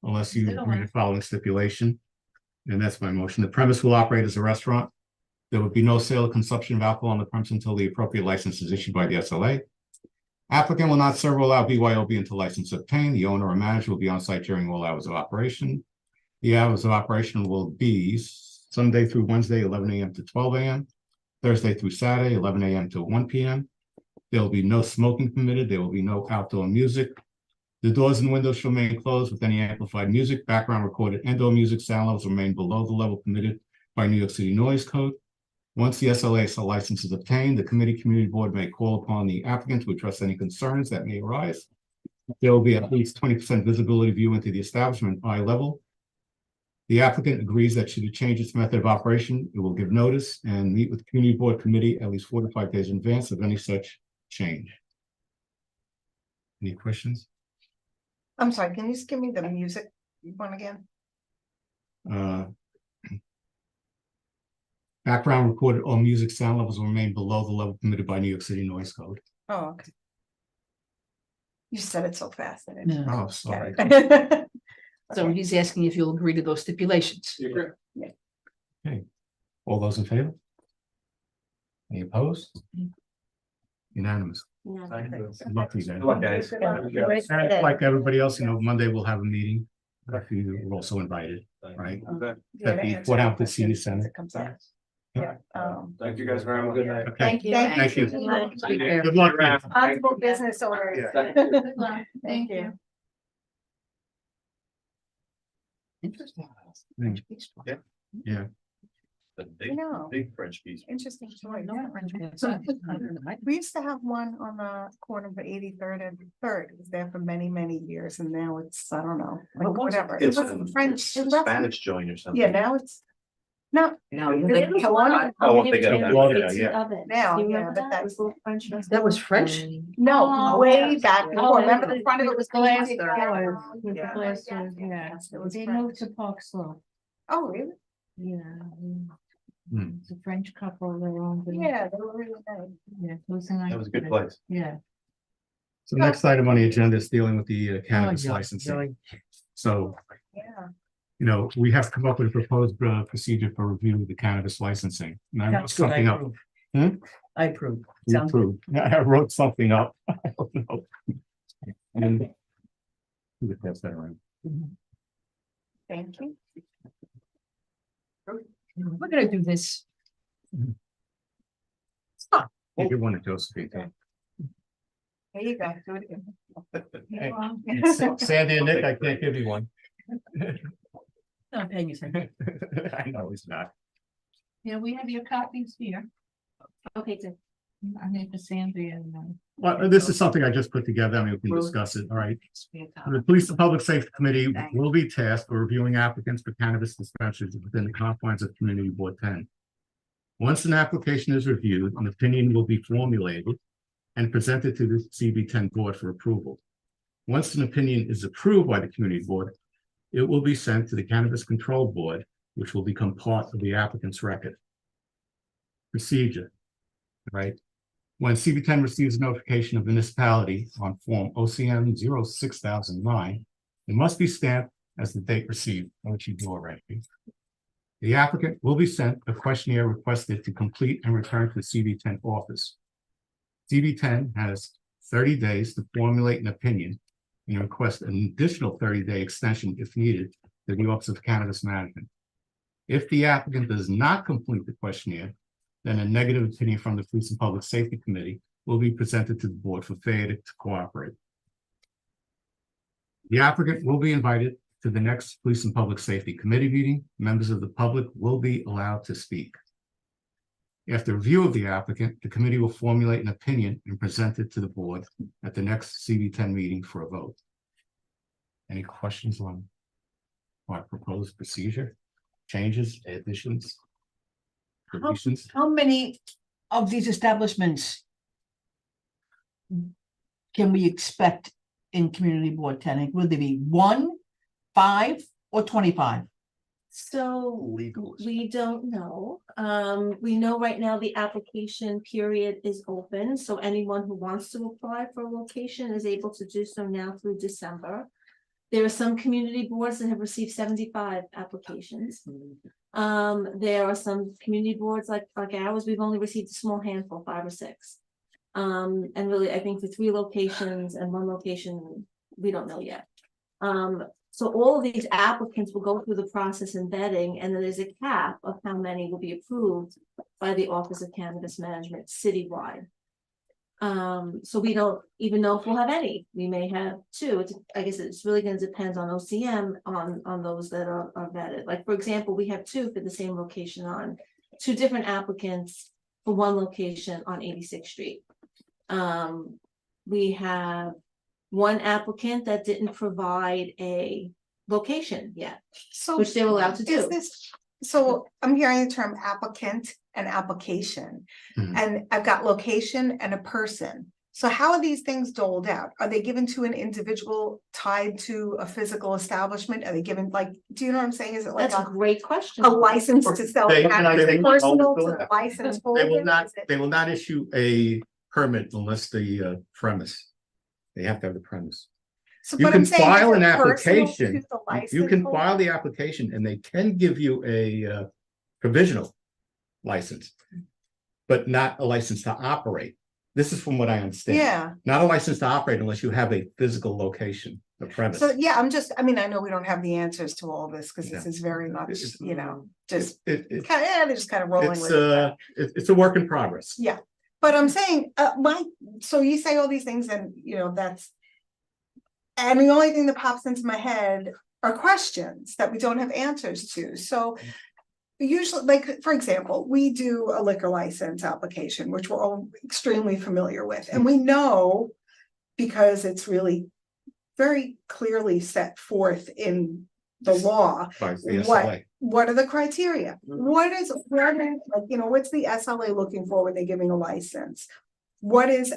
unless you agree to following stipulation. And that's my motion. The premise will operate as a restaurant. There would be no sale or consumption of alcohol on the premise until the appropriate license is issued by the SLA. Applicant will not serve or allow BYOB until license obtained. The owner or manager will be on site during all hours of operation. The hours of operation will be Sunday through Wednesday, 11 a.m. to 12 a.m. Thursday through Saturday, 11 a.m. to 1 p.m. There will be no smoking permitted. There will be no outdoor music. The doors and windows shall remain closed with any amplified music, background recorded and/or music sound levels remain below the level permitted by New York City Noise Code. Once the SLA license is obtained, the community board may call upon the applicant to address any concerns that may arise. There will be at least 20% visibility view into the establishment eye level. The applicant agrees that should it change its method of operation, it will give notice and meet with the community board committee at least 4 to 5 days in advance of any such change. Any questions? I'm sorry, can you just give me the music one again? Background recorded or music sound levels will remain below the level permitted by New York City Noise Code. Oh, okay. You said it so fast. I Yeah. didn't Oh, get sorry. it. So he's asking if you'll agree to those stipulations. All those in favor? Any opposed? Unanimous. Good luck to you guys. Good luck, guys. And like everybody else, Monday we'll have a meeting. If you are also invited, right? At the Port Hampton Senior Center. Yeah. Thank you guys very much. Good night. Okay, Thank you. thank you. Take care. Good luck. Responsible business owners. Thank you. Interesting. Yeah. The No. big French piece. Interesting story. We used to have one on the corner of 83rd and 3rd. It was there for many, many years, and now it's, I don't know, like whatever. It It's was a French. it's It a left- Spanish joint or something. Yeah, now it's. No. No, There was one I won't think of that. Yeah. Now, Do you yeah, remember but that was. That was French? No, Oh, way back Oh, before. Remember yeah. the front of it was Glass painted doors, brown? with the Yeah. glass doors, yeah. It was They French. moved to Park Slope. Oh, really? Yeah. Hmm. It's a French couple, they owned it. Yeah, they were really nice. Yeah, it was a nice. That was a good place. Yeah. So the next item on the agenda is dealing with the cannabis Oh, yeah, licensing. So, Yeah. we have to come up with a proposed procedure for review of the cannabis licensing. And I wrote That's good. I something up. approve. I approve. You Sounds good. approved. I wrote something up. I don't know. And. We'll pass that around. Thank you. We're gonna do this. I'll give one to Josephine. too. There you go. Do it again. Hey, Sandy and Nick, I can't give you one. I'm paying you attention. I know it's not. Yeah, we have your copies here. Okay, good. I need to Sandy and. Well, this is something I just put together. I mean, we can discuss it. All right. The Police and Public Safety Committee will be tasked with reviewing applicants for cannabis dispensaries within the confines of Community Board 10. Once an application is reviewed, an opinion will be formulated and presented to the CB10 board for approval. Once an opinion is approved by the Community Board, it will be sent to the Cannabis Control Board, which will become part of the applicant's record. Procedure, right? When CB10 receives notification of municipality on Form OCM 06009, it must be stamped as the date received, which you do already. The applicant will be sent a questionnaire requested to complete and return to the CB10 office. CB10 has 30 days to formulate an opinion and request an additional 30-day extension if needed to the Office of Cannabis Management. If the applicant does not complete the questionnaire, then a negative opinion from the Police and Public Safety Committee will be presented to the board for failure to cooperate. The applicant will be invited to the next Police and Public Safety Committee meeting. Members of the public will be allowed to speak. After review of the applicant, the committee will formulate an opinion and present it to the board at the next CB10 meeting for a vote. Any questions on our proposed procedure? Changes, additions? Deletions? How many of these establishments can we expect in Community Board 10? Will there be 1, 5, or 25? So Legal. we don't know. We know right now the application period is open, so anyone who wants to apply for a location is able to do so now through December. There are some community boards that have received 75 applications. There are some community boards like ours, we've only received a small handful, 5 or 6. And really, I think for 3 locations and 1 location, we don't know yet. So all of these applicants will go through the process and vetting, and then there's a cap of how many will be approved by the Office of Cannabis Management citywide. So we don't even know if we'll have any. We may have 2. I guess it's really going to depend on OCM on those that are vetted. Like, for example, we have 2 for the same location on 2 different applicants for 1 location on 86th Street. We have 1 applicant that didn't provide a location yet, So which they're allowed to is do. this, so I'm hearing the term applicant and application, Mhm. and I've got location and a person. So how are these things doled out? Are they given to an individual tied to a physical establishment? Are they given, like, do you know what I'm saying? Is it like That's a a great question. license to sell They- cannabis they- personal to they- the license They will holder? not, Is it- they will not issue a permit unless the premise They have to have the premise. So, You but can I'm saying, file is an it personal to application. the license You can holder? file the application and they can give you a provisional license, but not a license to operate. This is from what I understand. Yeah. Not a license to operate unless you have a physical location, a premise. So, yeah, I mean, I know we don't have the answers to all this because this Yeah. is very much, It's- just It- kind of, they're just kind of rolling it's with it. it's a work in progress. Yeah, but I'm saying, so you say all these things and, and the only thing that pops into my head are questions that we don't have answers to. So usually, like, for example, we do a liquor license application, which we're all extremely familiar with. And we know, because it's really very clearly set forth in the law, By the SLA. what are the criteria? What's the SLA looking for when they're giving a license? What's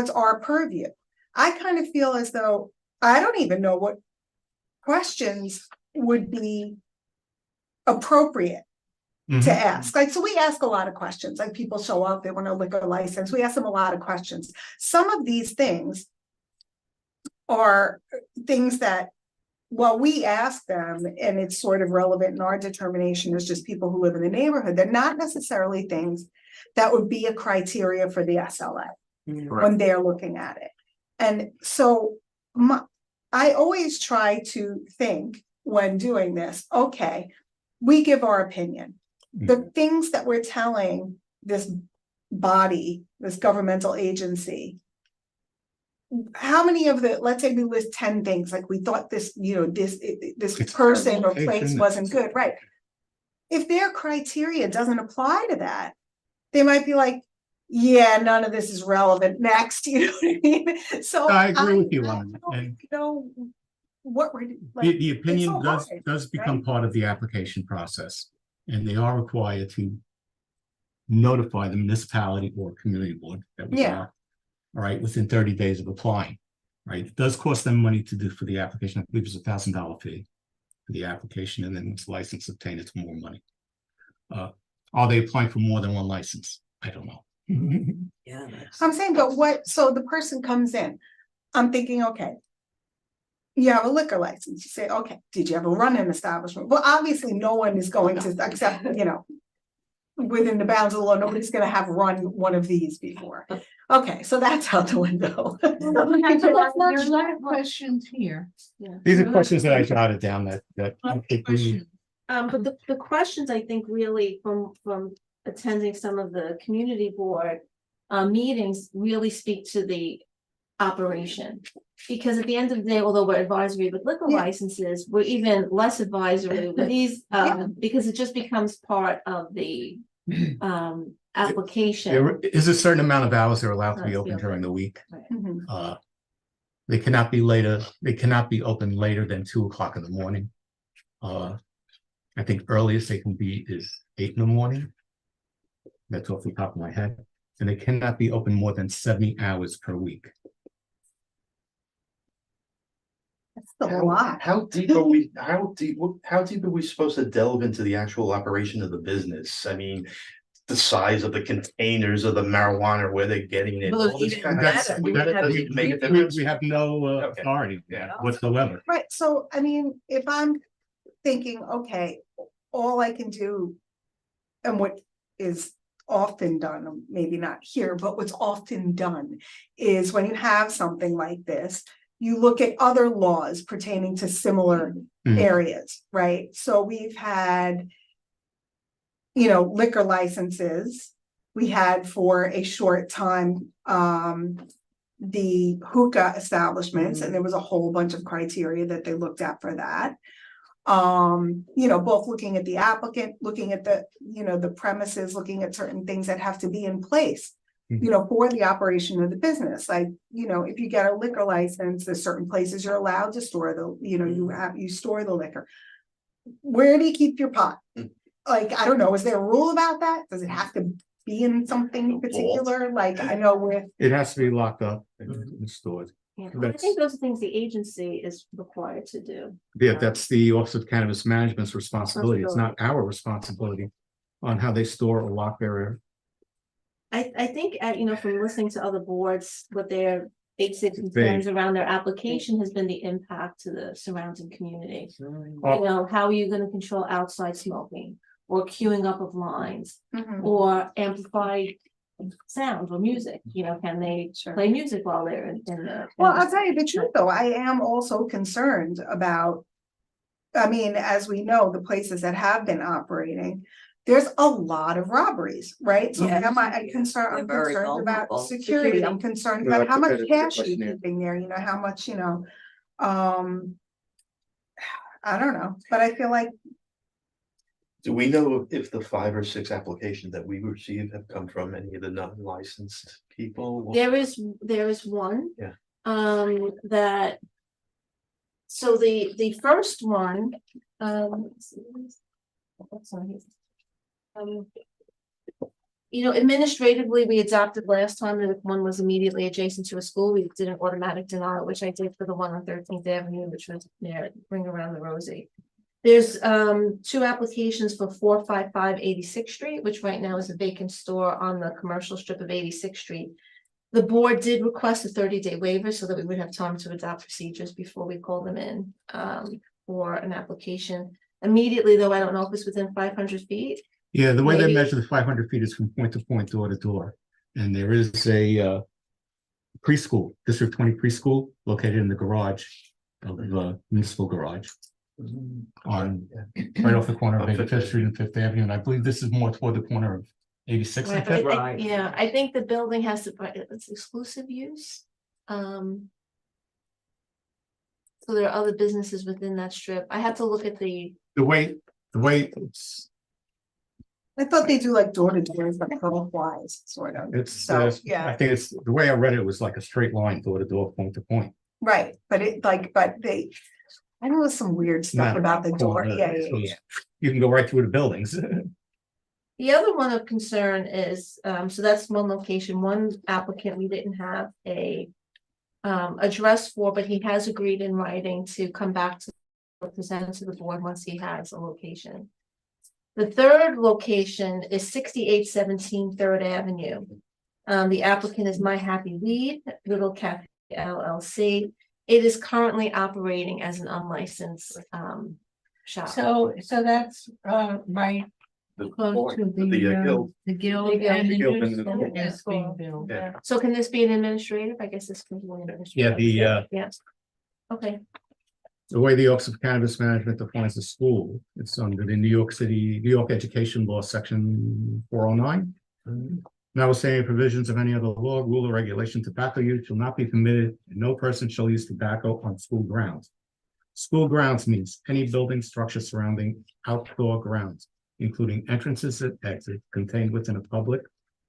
our purview? I kind of feel as though I don't even know what questions would be appropriate to ask. Like, so we ask a lot of questions. Like, people show up, they want a liquor license. We ask them a lot of questions. Some of these things are things that, well, we ask them and it's sort of relevant in our determination as just people who live in the neighborhood. They're not necessarily things that would be a criteria for the SLA when they're looking at it. And so I always try to think when doing this, okay, we give our opinion. The things that we're telling this body, this governmental agency, how many of let's say we list 10 things, like we thought this, this person or place wasn't good, right? If their criteria doesn't apply to that, they might be like, yeah, none of this is relevant. Next, you know what I mean? So I agree with you on that. And what we're the opinion does become part of the application process, and they are required to notify the municipality or community board that we are, all right, within 30 days of applying. Right, it does cost them money to do for the application. I believe it's $1,000 fee for the application, and then once the license obtained, it's more money. Are they applying for more than one license? I don't know. Yeah. I'm saying, but so the person comes in, I'm thinking, okay, you have a liquor license. You say, okay, did you ever run an establishment? Well, obviously no one is going to accept, within the bounds of the law, nobody's gonna have run one of these before. Okay, so that's out the window. There's a lot of questions here. These are questions that I jotted down that I think we. But the questions, I think, really from attending some of the community board meetings really speak to the operation. Because at the end of the day, although we're advisory with liquor licenses, we're even less advisory with these, because it just becomes part of the application. There is a certain amount of hours they're allowed to be open during the week. They cannot be later. They cannot be open later than 2 o'clock in the morning. I think earliest they can be is 8 in the morning. That's off the top of my head. And they cannot be open more than 70 hours per week. That's a lot. How deep are we? How deep are we supposed to delve into the actual operation of the business? I mean, the size of the containers of the marijuana, where they're getting it. Well, all this even kind of better, stuff. we would have Does it make a difference? We have no authority whatsoever. Right, so I mean, if I'm thinking, okay, all I can do, and what is often done, maybe not here, but what's often done is when you have something like this, you look at other laws pertaining to similar areas, right? So we've had, liquor licenses. We had for a short time, the hookah establishments, and there was a whole bunch of criteria that they looked at for that. Both looking at the applicant, looking at the premises, looking at certain things that have to be in place, for the operation of the business. Like, if you get a liquor license, there's certain places you're allowed to store you store the liquor. Where do you keep your pot? Like, I don't know, is there a rule about that? Does it have to be in something particular? Like, I know it has to be locked up and stored. Yeah, I think those are things the agency is required to do. Yeah, that's the Office of Cannabis Management's responsibility. It's not our responsibility on how they store or lock their. I think, from listening to other boards, what they're basic concerns around their application has been the impact to the surrounding community. You know, how are you gonna control outside smoking or queuing up of lines or amplified sound or music? You know, can they play music while they're in the? Well, I'll tell you the truth, though, I am also concerned about, I mean, as we know, the places that have been operating, there's a lot of robberies, right? So Yes. am I concerned, I'm They're very concerned about vulnerable. security, I'm concerned Yeah, about how that's much a good cash are you question. keeping there, you know, how much, you know, I don't know, but I feel like, Do we know if the 5 or 6 applications that we received have come from any of the non-licensed people? There is one. Yeah. That. So the first one, let's see, what's on here? You know, administratively, we adopted last time that if one was immediately adjacent to a school, we did an automatic denial, which I did for the one on 13th Avenue, which was near Ring Around the Rosie. There's 2 applications for 455 86th Street, which right now is a vacant store on the commercial strip of 86th Street. The board did request a 30-day waiver so that we would have time to adopt procedures before we call them in for an application. Immediately, though, I don't know if it's within 500 feet. Yeah, the way they Maybe. measure the 500 feet is from point to point, door to door. And there is a preschool, District 20 preschool located in the garage of the municipal garage on right off the corner of 85th Street and 5th Avenue. And I believe this is more toward the corner of 86th and Right, 5th. yeah, I think the building has to, it's exclusive use. So there are other businesses within that strip. I have to look at the. The way it's I thought they do like door to door, but wise, sort of. So, yeah, I think it's the way I read it was like a straight line, door to door, point to point. right, but it like, but they, I know there's some weird stuff Not about the door, corner, yeah, it yeah, goes- yeah. You can go right through the buildings. The other one of concern is, so that's one location, one applicant we didn't have a address for, but he has agreed in writing to come back to present to the board once he has a location. The third location is 6817 3rd Avenue. The applicant is My Happy Weed, Little Cafe LLC. It is currently operating as an unlicensed shop. So that's right close to the guild. the guild The guild. and the The guild new and the school school. is being built. Yeah. So can this be an administrative? I guess this can be an administrative. Yes. Okay, The way the Office of Cannabis Management defines the school, it's under the New York Education Law, section 409. Notwithstanding provisions of any other law, rule, or regulation, tobacco use shall not be permitted, and no person shall use tobacco on school grounds. School grounds means any building structure surrounding outdoor grounds, including entrances and exits contained within a public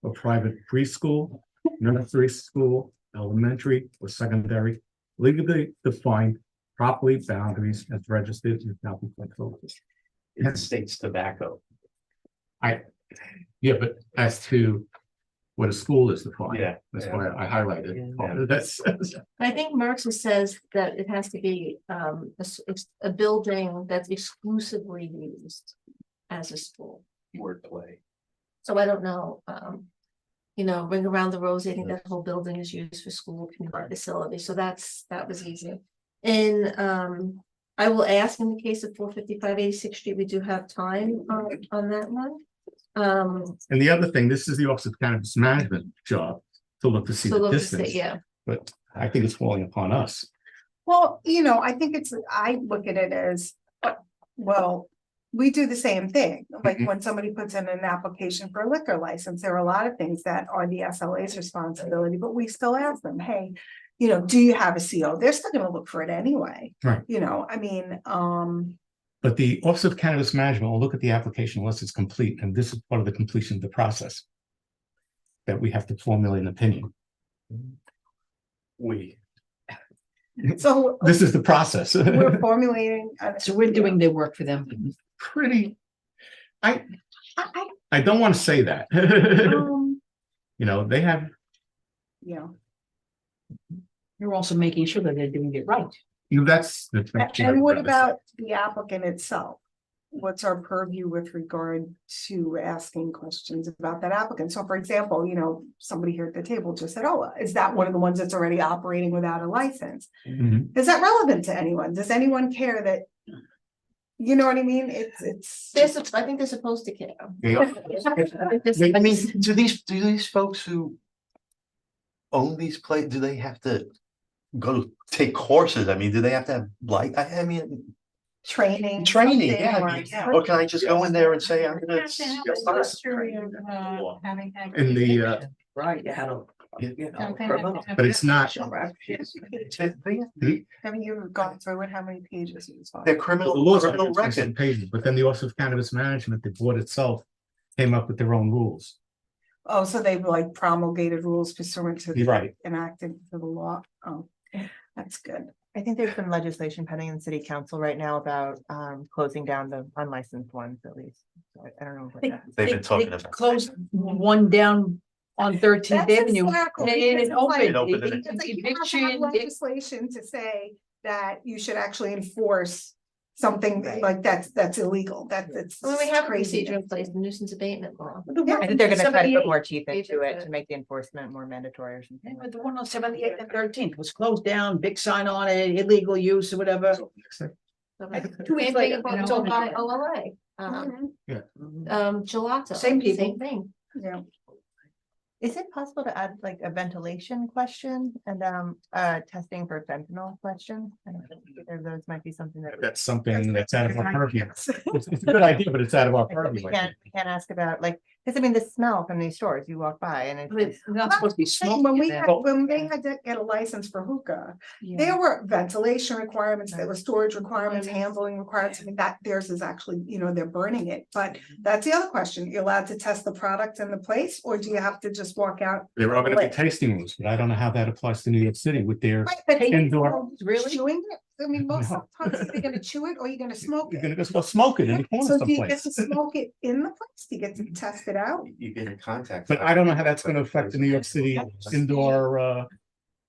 or private preschool, nursery school, elementary, or secondary, legally defined properly boundaries as registered and shall be controlled. It states tobacco. Yeah, but as to what a school is defined. Yeah, That's yeah. why I highlighted. Yeah. That's, I think Merckx says that it has to be a building that's exclusively used as a school. Wordplay. So I don't know, you know, Ring Around the Rosie, I think that whole building is used for school community facility, so that was easy. And I will ask in the case of 455 86th Street, we do have time on that one. and the other thing, this is the Office of Cannabis Management job to look to see So the look to see, distance, yeah, but I think it's falling upon us. Well, you know, I think I look at it as, well, we do the same thing. Like Mhm. when somebody puts in an application for a liquor license, there are a lot of things that are the SLA's responsibility, but we still ask them, hey, you know, do you have a CO? They're still gonna look for it anyway. Right. You know, I mean, But the Office of Cannabis Management will look at the application unless it's complete, and this is part of the completion of the process. That we have to formulate an opinion. so This is the process. we're formulating. So we're doing their work for them. Pretty, I, I don't want to say that. You know, they have, you know, You're also making sure that they're doing it right. that's. and what about the applicant itself? what's our purview with regard to asking questions about that applicant? So for example, you know, somebody here at the table just said, oh, is that one of the ones that's already operating without a license? Mhm. Is that relevant to anyone? Does anyone care that? You know what I mean? It's. I think they're supposed to care. They- I mean, do these folks who own these places, do they have to go to take courses? I mean, do they have to have like, I mean, Training. training, something, yeah, I or- mean, yeah. Or can I just go in there and say, I'm You gonna. have to have a history of, having had In the, conviction. Right, you had a, you know, Don't they have criminal. to have but it's not, Haven't you gone through it? How many pages? Their the criminal, laws are criminal record. pages, but then the Office of Cannabis Management, the board itself came up with their own rules. Oh, so they've like promulgated rules pursuant to. You're right. Enacted to the law. Oh, that's good. I think there's some legislation pending in the city council right now about closing down the unlicensed ones at least. So I don't know what that. They've been talking about. Closed one down on 13th That's Avenue. hysterical, And because it it's like- It opened it. It's like you have to eviction, have legislation to say that you should actually enforce something like that's illegal, that's. I mean, we have a crazy. procedure in place, the nuisance abatement law. I think they're gonna try to 78. put more teeth into it to make the enforcement more mandatory or something. With the one on 78th and 13th was closed down, big sign on it, illegal use or whatever. 2 Same weeks thing later, about it's the all by gone. OLA. Yeah. Gelato. Same people. Same thing. Yeah. Is it possible to add like a ventilation question and testing for fentanyl question? I don't know, either of those might be something that. That's something that's out of our purview. It's a good idea, but it's out of our We purview. I think. can't ask about like, because I mean, the smell from these stores, you walk by and it's. It's not supposed to be smoking. When in we there. had, when they had to get a license for hookah, there were ventilation requirements, there were storage requirements, handling requirements, I mean, that theirs is actually, you know, they're burning it, but that's the other question, you're allowed to test the product in the place, or do you have to just walk out? There are gonna be tasting rules, but I don't know how that applies to New York City with their Right, but indoor. really chewing it, I mean, most times you're gonna chew it or you're gonna smoke You're it. gonna just go smoke it in the corner So do you get someplace. to smoke it in the place, do you get to test it out? You get in contact. But I don't know how that's gonna affect the New York City indoor, Out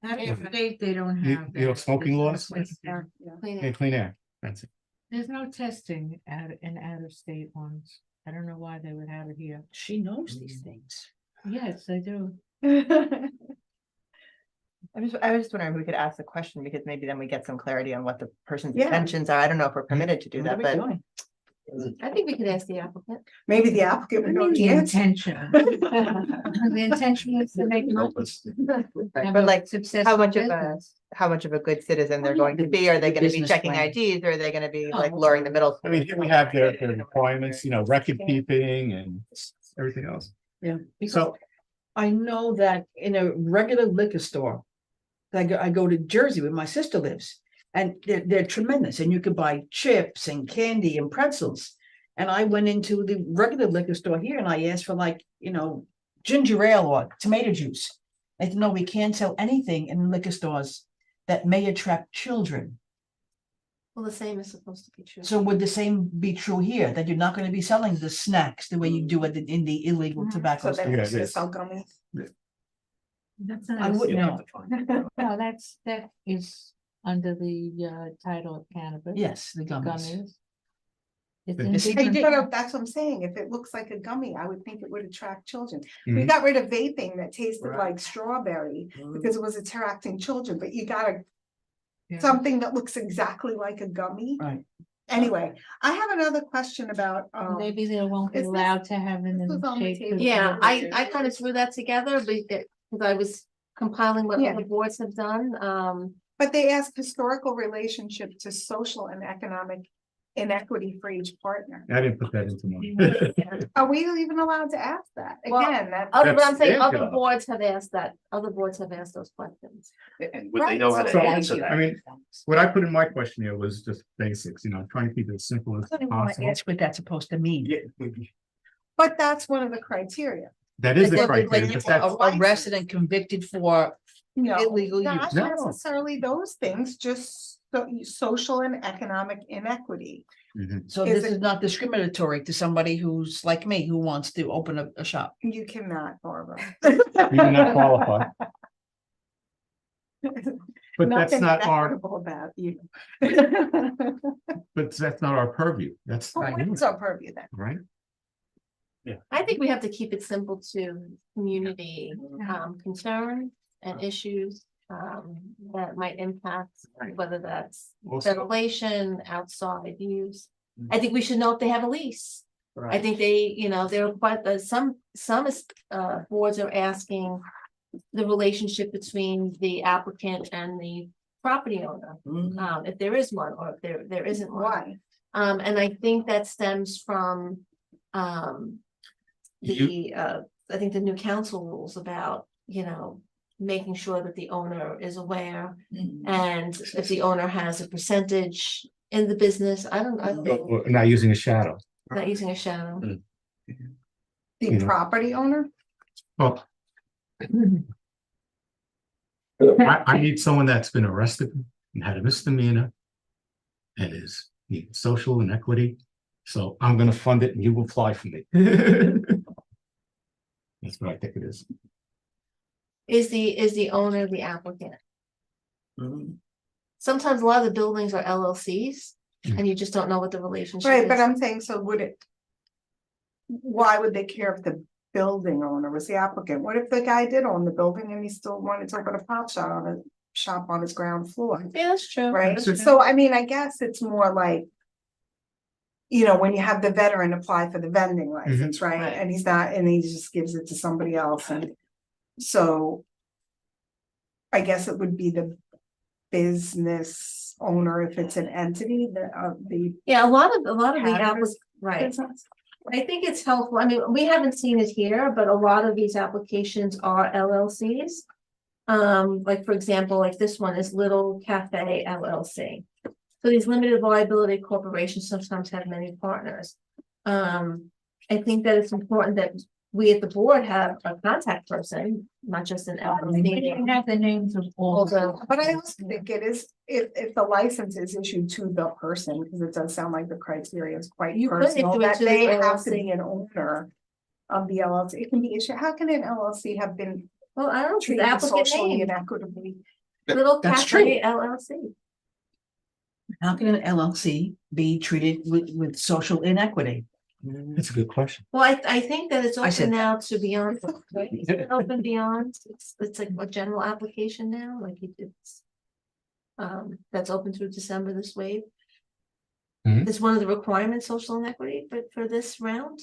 of state, they don't New have. York that. smoking There's laws? no testing. Clean and it. clean air. That's it. There's no testing in out of state ones. I don't know why they would have it here. She knows these things. Yes, they do. I was just wondering if we could ask the question because maybe then we get some clarity on what the person's Yeah. intentions are. I don't know if we're permitted to do What are that, we but. doing? I think we could ask the applicant. Maybe the applicant would know the The answer. intention. The intention is to make. Right, have But a like, successful how much of a good citizen they're going to be? Are they gonna be Business checking plan. IDs? Or are they gonna be like Oh. lowering the middle? I mean, here we have their requirements, you know, record keeping and everything else. Yeah. because So, I know that in a regular liquor store. I go to Jersey where my sister lives, and they're tremendous, and you could buy chips and candy and pretzels. And I went into the regular liquor store here and I asked for like, you know, ginger ale or tomato juice. They said, no, we can't sell anything in liquor stores that may attract children. Well, the same is supposed to be true. So would the same be true here, that you're not gonna be selling the snacks the way you do it in the illegal tobacco So store? then Yeah, it's it just is. sell gummies. That's I not. wouldn't know. No, that is under the title of cannabis. Yes, the gummies. Gummies. It's But in you see, different- That's what I'm saying, if it looks like a gummy, I would think it would attract children. We Mhm. got rid of vaping that tasted Right. like strawberry because it was attracting children, but you got Yeah. something that looks exactly like a gummy. Right. Anyway, I have another question about, Maybe they won't be is this- allowed to have them this in was on the shape. table. Yeah, I kind of threw that together because I was compiling what Yeah. other boards have done. but they ask historical relationship to social and economic inequity for each partner. I didn't put that into mine. Are we even allowed to ask that? Well, Again, that. Other, but I'm saying their other job. boards have asked that, other boards have asked those questions. And would they know how So, to answer I that? mean, what I put in my questionnaire was just basics, you know, trying to keep it as simple as I don't even want to possible. ask what that's supposed to mean. But that's one of the criteria. That is the Like, criteria, like, but that's, arrested and convicted for No, illegal not use. No. necessarily those things, just social and economic inequity. Mhm. So Is this it- is not discriminatory to somebody who's like me, who wants to open a shop. You cannot, Barbara. you do not qualify. But that's Nothing not our, equitable about you. but that's not our purview. That's, Well, what is our purview then? right? I think we have to keep it simple to community concern and issues that might impact, whether that's Also- ventilation, outside use. I think we should know if they have a lease. I think they, there are quite some boards are asking the relationship between the applicant and the property owner. If there is one, or if there isn't one. Why? And I think that stems from I think the new council rules about, making sure that the owner is aware. And if the owner has a percentage in the business, I don't know, We're not using a shadow. not using a shadow. The property owner? Well, I need someone that's been arrested and had a misdemeanor and is social inequity. So I'm gonna fund it and you will fly for me. That's what I think it is. Is the owner the applicant? Sometimes a lot of the buildings are LLCs and you just don't know what the relationship Right, is. but I'm saying, so why would they care if the building owner was the applicant? What if the guy did own the building and he still wanted to open a pop shop on his ground floor? Yeah, that's true. Right, That's true. so I mean, I guess it's more like, when you have the veteran apply for the vending license, right? Right. And he's not, and he just gives it to somebody else, and so I guess it would be the business owner if it's an entity, the Yeah, a lot of the Patterns applicants, right. business. I think it's helpful. I mean, we haven't seen it here, but a lot of these applications are LLCs. Like for example, like this one is Little Cafe LLC. So these limited liability corporations sometimes have many partners. I think that it's important that we at the board have a contact person, not just an We LLC. didn't have the names of all the. But I also think it is, if the license is issued to the person, because it does sound like the criteria is quite You could personal, issue it that to the they have to LLC. be an owner of the LLC. It can be issued, how can an LLC have been Well, I don't see the treated applicant socially name. and equitably? Little That's Cafe LLC. How can an LLC be treated with social inequity? That's a good question. Well, I think that it's I said open now to beyond, right? Is it open beyond, it's like a general application now, like it's. That's open through December this wave. Mhm. Is one of the requirements social inequity for this round?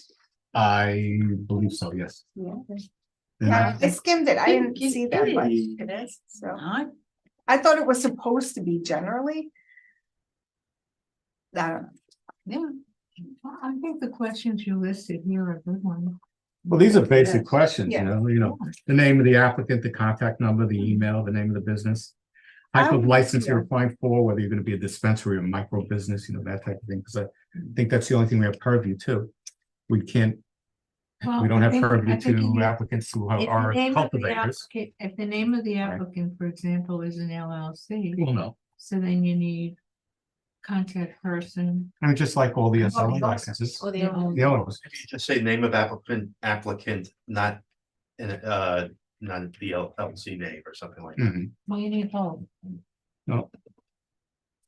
I believe so, yes. Yeah. And Yeah, I skimmed it, I didn't It- see it that, but is. it is, so. Huh? I thought it was supposed to be generally. I don't know. Yeah. Well, I think the questions you listed here are good ones. Well, these are basic Yes. questions, Yeah. the name of the applicant, the contact number, the email, the name of the business. Type of license you're applying for, whether you're gonna be a dispensary or micro business, that type of thing, because I think that's the only thing we have purview to. We can't, Well, we don't I have think- I purview think you to need- applicants who If the are name of the cultivators. applicant, if the name of the applicant, for example, is an LLC, Well, no, so then you need contact person. I mean, just like all the SLA licenses, Or the Yeah. owner. the owners. Just say name of applicant, not not the LLC name or something like that. Mhm. Well, you need both. No,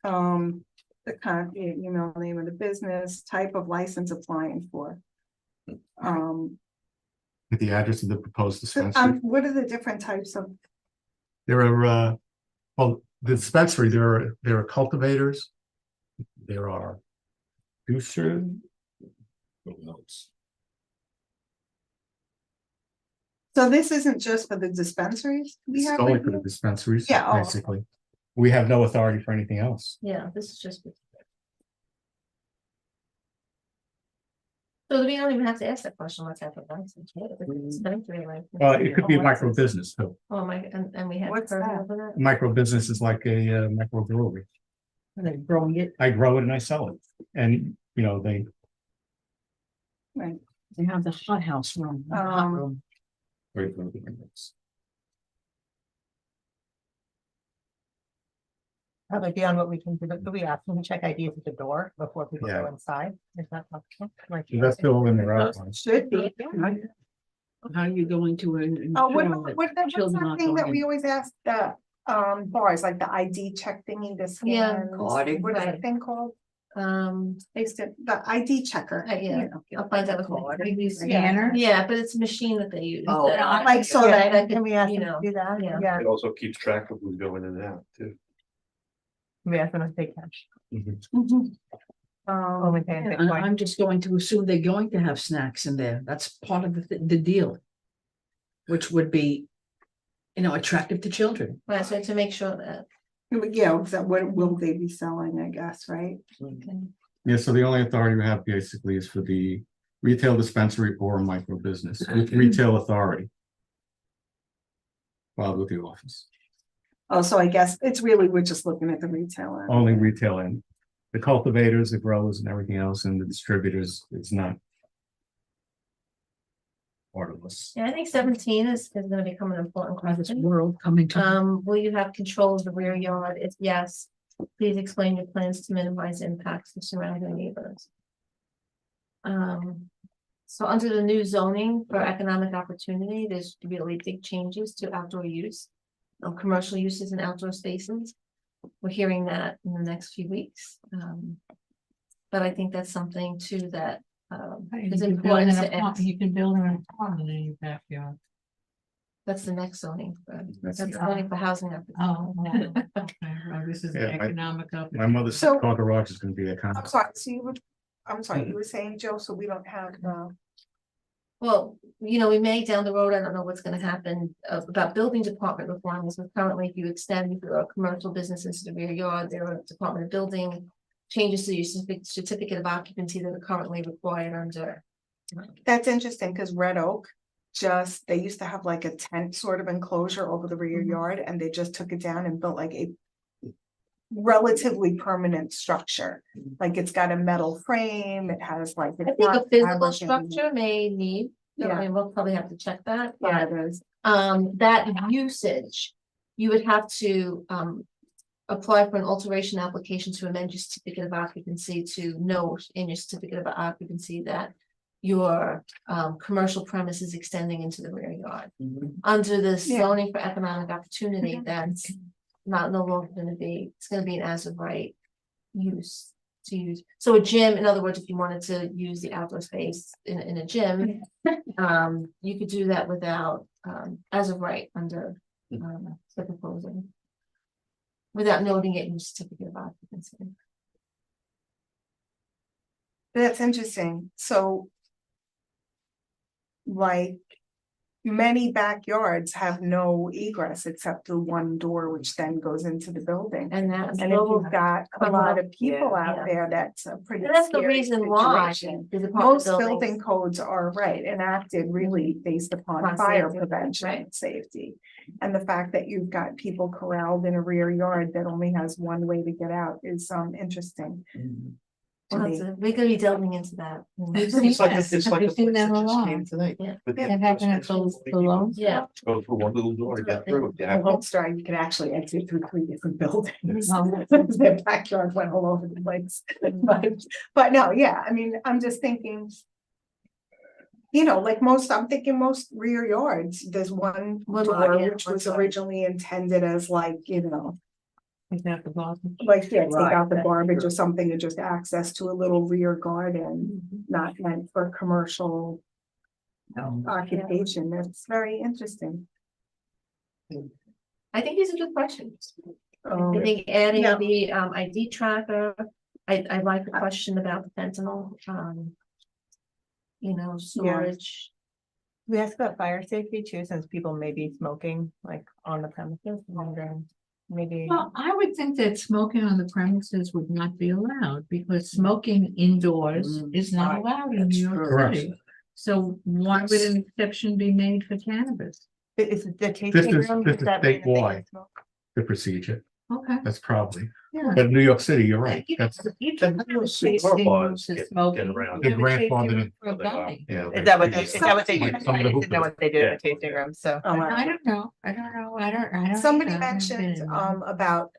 The name of the business, type of license applying for. the address of the proposed dispensary. What are the different types of, There are, well, the dispensary, there are cultivators. There are juicer. Notes. so this isn't just for the dispensaries? We It's have only right for the here? dispensaries, Yeah, oh, okay. basically. We have no authority for anything else. Yeah, this is just. So we don't even have to ask that question, let's have a license. Yeah, it's a dispensary license. Well, it could be a Oh, micro license. business too. Oh, my, and we have. What's purview that? over that? Micro business is like a micro brewery. Are they growing it? I grow it and I sell it. And, they, They have the hot house room. the hot room. Probably beyond what we can do, but we ask them to check IDs at the door before people go Yeah. inside. Is that possible? Like, that's still in their outlines. Should be. How are you going to? Oh, what's that thing that we always ask, bars, like the ID check thingy, the Yeah, scan, carding, what is right. that thing called? They It's the ID checker. yeah, you know. I'll find out. Scanner? Yeah, but it's a machine that they use. Oh. that- Like, so yeah, that, could, Can we ask you them know, to do that? yeah. Yeah, It also keeps track of who's going in and out too. we ask them to take cash. Um, Only pay in Yeah, Bitcoin. I'm just going to assume they're going to have snacks in there. That's part of the deal. Which would be, attractive to children. Right, so to make sure that. yeah, so what will they be selling, I guess, right? Yeah, so the only authority we have basically is for the retail dispensary or micro business with retail authority. Filed with the office, Oh, so I guess it's really, we're just looking at the retailer. only retail and the cultivators, the growers and everything else and the distributors, it's not. Part of this. Yeah, I think 17 is gonna become an important This question. world coming to. Will you have control of the rear yard? If yes, please explain your plans to minimize impacts to surrounding neighbors. So under the new zoning for economic opportunity, there's really big changes to outdoor use. Commercial uses in outdoor spaces. We're hearing that in the next few weeks. But I think that's something too that is important to You can build an apartment in your backyard. That's the next zoning. That's That's- zoning for housing. Oh, okay. Well, this is Yeah, economic up. My mother's So- car garage is gonna be a kind I'm of. sorry, so I'm sorry, you were saying, Joe, so we don't have, Well, we may down the road, I don't know what's gonna happen about building department requirements, but currently if you extend your commercial business into the rear yard, there are Department of Building. Changes to your certificate of occupancy that are currently required under. that's interesting, because Red Oak. They used to have like a tent sort of enclosure over the rear yard, and they just took it down and built like a. Relatively permanent structure, like it's got a metal frame, it has like. I think a physical structure may need, I mean, we'll probably have to check that. Yeah, but, it is. that usage, you would have to, apply for an alteration application to amend your certificate of occupancy to note in your certificate of occupancy that your, commercial premise is extending into the rear yard. Under the Yeah. zoning for economic opportunity, that's no longer gonna be, it's gonna be an as of right use to use. So a gym, in other words, if you wanted to use the outdoor space in a gym, you could do that without, as of right under, the proposal. Without noting it in your certificate of occupancy. That's interesting, so. Like. Many backyards have no egress except the one door, which then goes into the building. And that's. And if you've got a lot of people Yeah. out there, that's a pretty. And that's the scary reason why. situation. the Department Most of Buildings- building codes are enacted really based upon On fire safety, prevention right. and safety. And the fact that you've got people corralled in a rear yard that only has one way to get out is interesting. to Well, me. we're gonna be delving into that. We've seen It's like, that. it's like We've the seen place that that just along. came tonight. Yeah. with the- That happened at the loans. Yeah. Go through one little door to get through. In Yeah. Holstar, you can actually exit through 3 different buildings. Oh. Their backyard went all over the place. But no, yeah, I mean, I'm just thinking. Like I'm thinking most rear yards, there's one One door, door, yeah, which one was side. originally intended as like, Is that the bottom? take out the Right, garbage or something and just access to a little rear garden, not meant for commercial. Occupation, that's very interesting. I think these are good questions. I Um, think adding yeah. the ID tracker, I like the question about the fentanyl, storage. We asked about fire safety too, since people may be smoking like on the premises, I'm wondering, maybe. Well, I would think that smoking on the premises would not be allowed because smoking indoors is not right. allowed in That's New York Correct. City. So why would an exception be made for cannabis? Is it the tasting This is, room? this Is is that where they can statewide, smoke? the procedure, Okay. that's probably, Yeah. but New York City, you're right, You know, that's. you can have a tasting room to smoke. get around. The grandfather For a guy. Yeah. Is that what they do? Like I some of just the didn't know what they do in Yeah. the tasting room, so. Oh, wow. I don't know. I don't. Somebody know. I've never been mentioned in one. about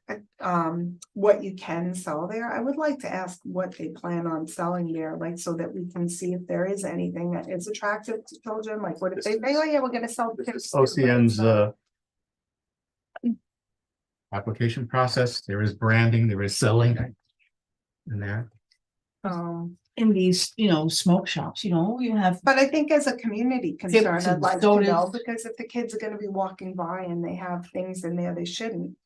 what you can sell there. I would like to ask what they plan on selling there, like so that we can see if there is anything that is attractive to children, like what if they say, oh yeah, we're gonna sell. This is chips too," but it's OCN's, not. application process, there is branding, there is selling. In there, In these, smoke shops, you have. But I think as a community concern, Chips I'd and like to know, sodas. because if the kids are gonna be walking by and they have things in there they shouldn't.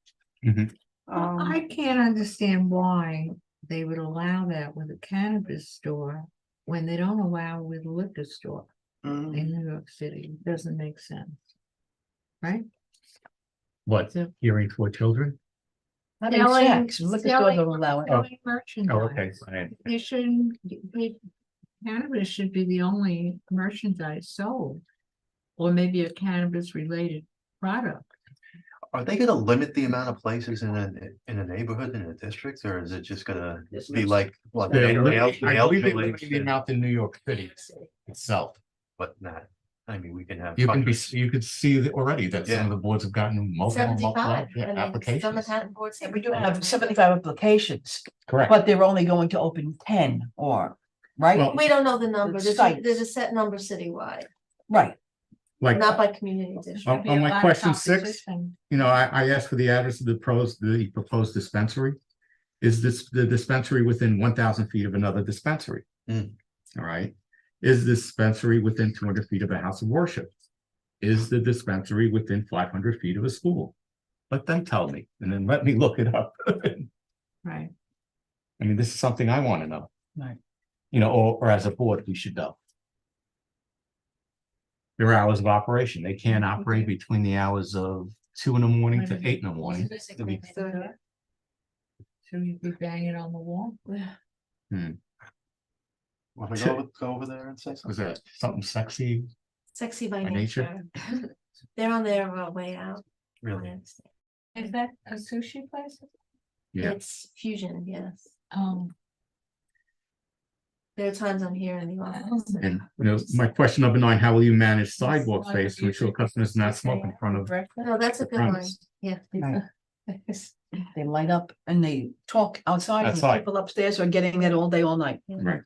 Mhm. I can't understand why they would allow that with a cannabis store when they don't allow it with a liquor store in New York City. It doesn't make sense. Right? What, hearing for children? That makes sense. Liquor stores don't allow it. selling Oh, okay. merchandise. Fine. They shouldn't, cannabis should be the only merchandise sold. Or maybe a cannabis related product. Are they gonna limit the amount of places in a neighborhood, in a district, or is it just gonna be like? What, They're nail- li- nail- I nail believe they're killings limiting the and- amount in New York City itself. But not, I mean, we can have. You can be, hundreds. you could see that already that some Yeah. of the boards have gotten multiple 75. I mean, applications. some Manhattan boards. We do have 75 applications, Correct. but they're only going to open 10 or, right? Well, We don't know the number. The There's a sites. set number citywide, Right. Like, not by community district. on my question 6, I asked for the address of the proposed dispensary. Is this the dispensary within 1,000 feet of another dispensary? Mm. All right. Is this dispensary within 200 feet of a house of worship? Is the dispensary within 500 feet of a school? Let them tell me, and then let me look it up. Right. I mean, this is something I want to know. Right. Or as a board, we should know. Their hours of operation, they can't operate between the hours of 2 in the morning to 8 in the morning. So you'd be banging on the wall? Want to go over there and say Was something? that something sexy? Sexy by By nature? nature. They're on their way out. Really? Is that a sushi place? Yeah. It's fusion, yes. There are times I'm here in the office. And, my question number 9, how will you manage sidewalk space to ensure customers not smoke in front of? No, that's a good line. premise? Yeah. Right. They light up and they talk outside, and the Outside. people upstairs are getting that all day, all night. Right.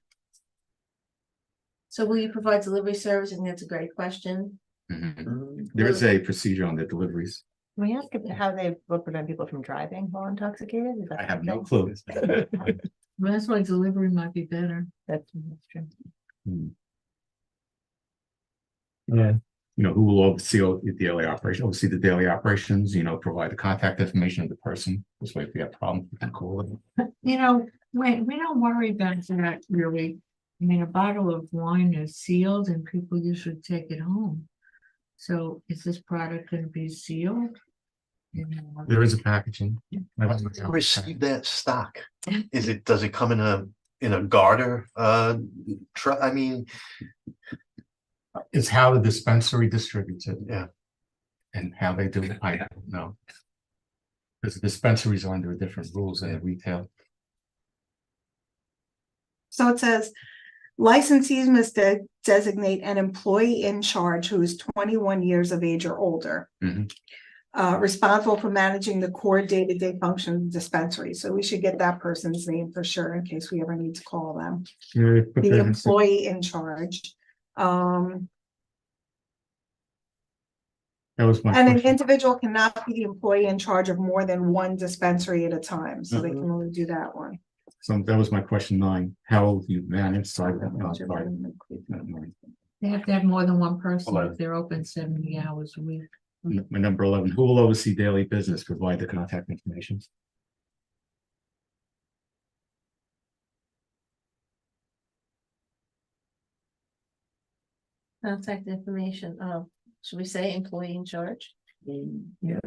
So will you provide delivery service? I think that's a great question. Mhm. There is a procedure on the deliveries. Can we ask how they will prevent people from driving while intoxicated? Is that I have no something? clue. Well, that's why delivery might be better. That's true. Yeah. Who will oversee the daily operation, oversee the daily operations, provide the contact information of the person. This way, if we have problems, we can call them. We don't worry about that really. I mean, a bottle of wine is sealed and people usually take it home. So is this product gonna be sealed? There is a packaging. Receive that stock. Does it come in a garter? I mean, It's how the dispensary distributes it. Yeah. And how they do it, I don't know. Because the dispensaries are under different rules than the retail. So it says, licensees must designate an employee in charge who is 21 years of age or older. Mhm. Responsible for managing the core day-to-day function of the dispensary. So we should get that person's name for sure in case we ever need to call them. Yeah, put The that in- employee in charge. That was my And an question. individual cannot be the employee in charge of more than one dispensary at a time, so they can only do that one. So that was my question 9. How will you manage sidewalk? They have to have more than one person 11. if they're open 70 hours a week. My number 11, who will oversee daily business, provide the contact information? Contact information. Should we say employee in charge? Yeah.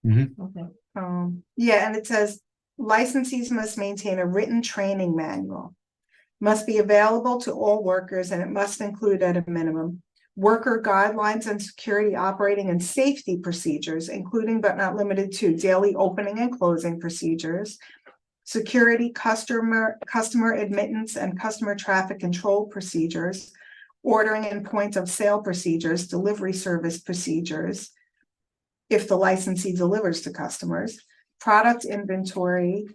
Okay. Yeah, and it says licensees must maintain a written training manual. Must be available to all workers and it must include at a minimum worker guidelines and security operating and safety procedures, including but not limited to daily opening and closing procedures, security, customer admittance and customer traffic control procedures, ordering and point of sale procedures, delivery service procedures, if the licensee delivers to customers, product inventory,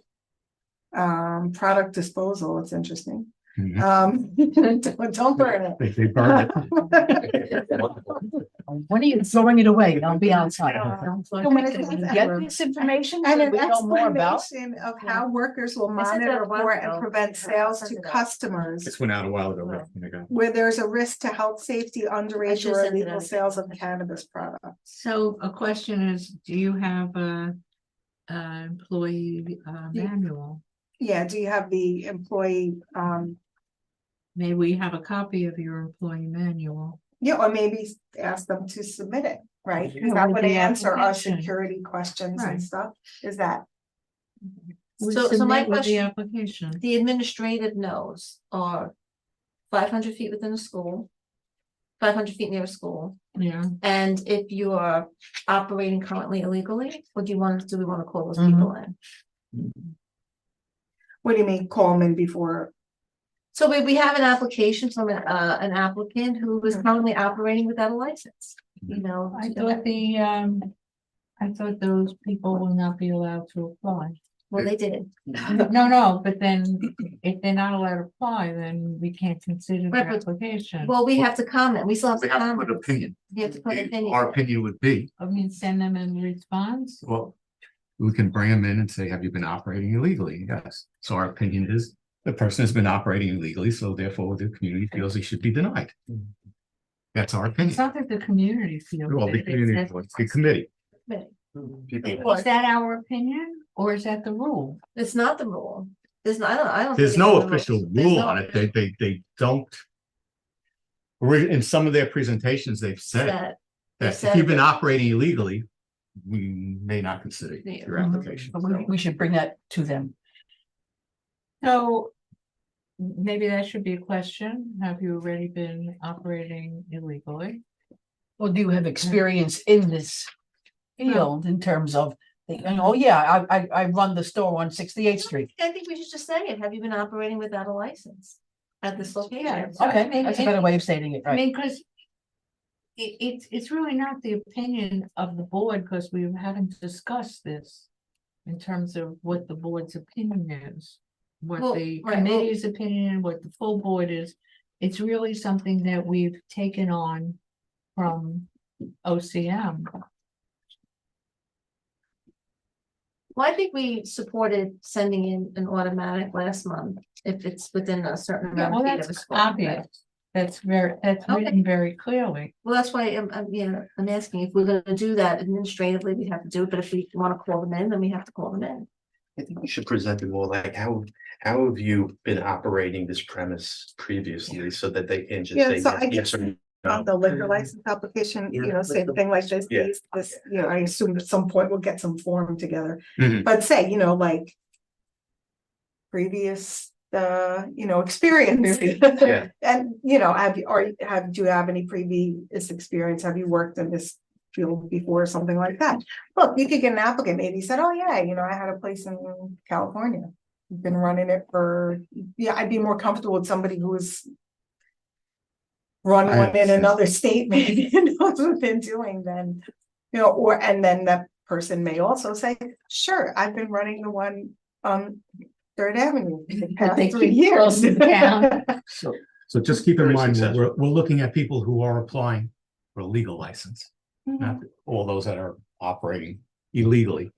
product disposal, it's interesting, Don't burn it. They burn it. When are you throwing it away? Don't be outside. Get this information And so an we know more about. explanation of how workers will I said that monitor a while for and ago. prevent sales to customers This went out a while ago. Rick. There you go. where there's a risk to health, safety, underage just or sent it illegal out. sales of cannabis products. So a question is, do you have a employee manual? Yeah, do you have the employee, May we have a copy of your employee manual? yeah, or maybe ask them to submit it, right? Because Yeah, that with would the answer our application. security questions and Right. stuff, is that? We So my submit with the question, application. the administrative no's are 500 feet within a school, 500 feet near a school, Yeah. and if you are operating currently illegally, what do we want to call those people in? What do you mean, call them in before? So we have an application from an applicant who is currently operating without a license, you know. I thought those people will not be allowed to apply. Well, they did. No, but then if they're not allowed to apply, then we can't consider Right, their but- application. Well, we have to comment, we still have to We have to comment. put opinion. You have to put opinion. Our opinion would be, I mean, send them in response. well, we can bring them in and say, have you been operating illegally? Yes. So our opinion is the person has been operating illegally, so therefore the community feels he should be denied. That's our It's opinion. not that the community feels. Well, the it, it's community, that- the committee. People, Is that our opinion or is that the rule? It's not the rule. There's no, I don't. There's think it's no in the official rules. There's rule no on it. official- They don't. In some of their presentations, they've said That- they that if said you've been that- operating illegally, we may not consider Yeah. your application. We should bring that to them. So maybe that should be a question. Have you already been operating illegally? Well, do you have experience in this field in terms of, oh yeah, I run the store on 68th Street. I think we should just say it. Have you been operating without a license at this location? Yeah. Okay, that's a better way of stating it, I right? mean, because it's really not the opinion of the board, because we haven't discussed this in terms of what the board's opinion is, what Well, the right, well- committee's opinion, what the full board is. It's really something that we've taken on from OCM. Well, I think we supported sending in an automatic last month if it's within a certain Yeah, amount well, of feet of a that's school. obvious. That's written very clearly. Well, that's why I'm asking if we're gonna do that administratively, we have to do it, but if we wanna call them in, then we have to call them in. I think we should present it more like how have you been operating this premise previously so that they can just Yeah, say so I yes guess or on the liquor license application, you know, same thing like this, Yeah. this, you know, I assume at some point we'll get some form together. Mhm. But say, you know, like previous, you know, experience. Yeah. And, you know, do you have any previous experience? Have you worked in this field before, or something like that? Look, you could get an applicant, maybe he said, oh yeah, you know, I had a place in California. Been running it for, yeah, I'd be more comfortable with somebody who was run I one in understand. another state, maybe knows what they're doing then, you know, and then that person may also say, sure, I've been running the one on Third Avenue for the past they 3 keep years. closing down. So just keep in Very mind, successful. we're looking at people who are applying for a legal license, Mhm. not all those that are operating illegally.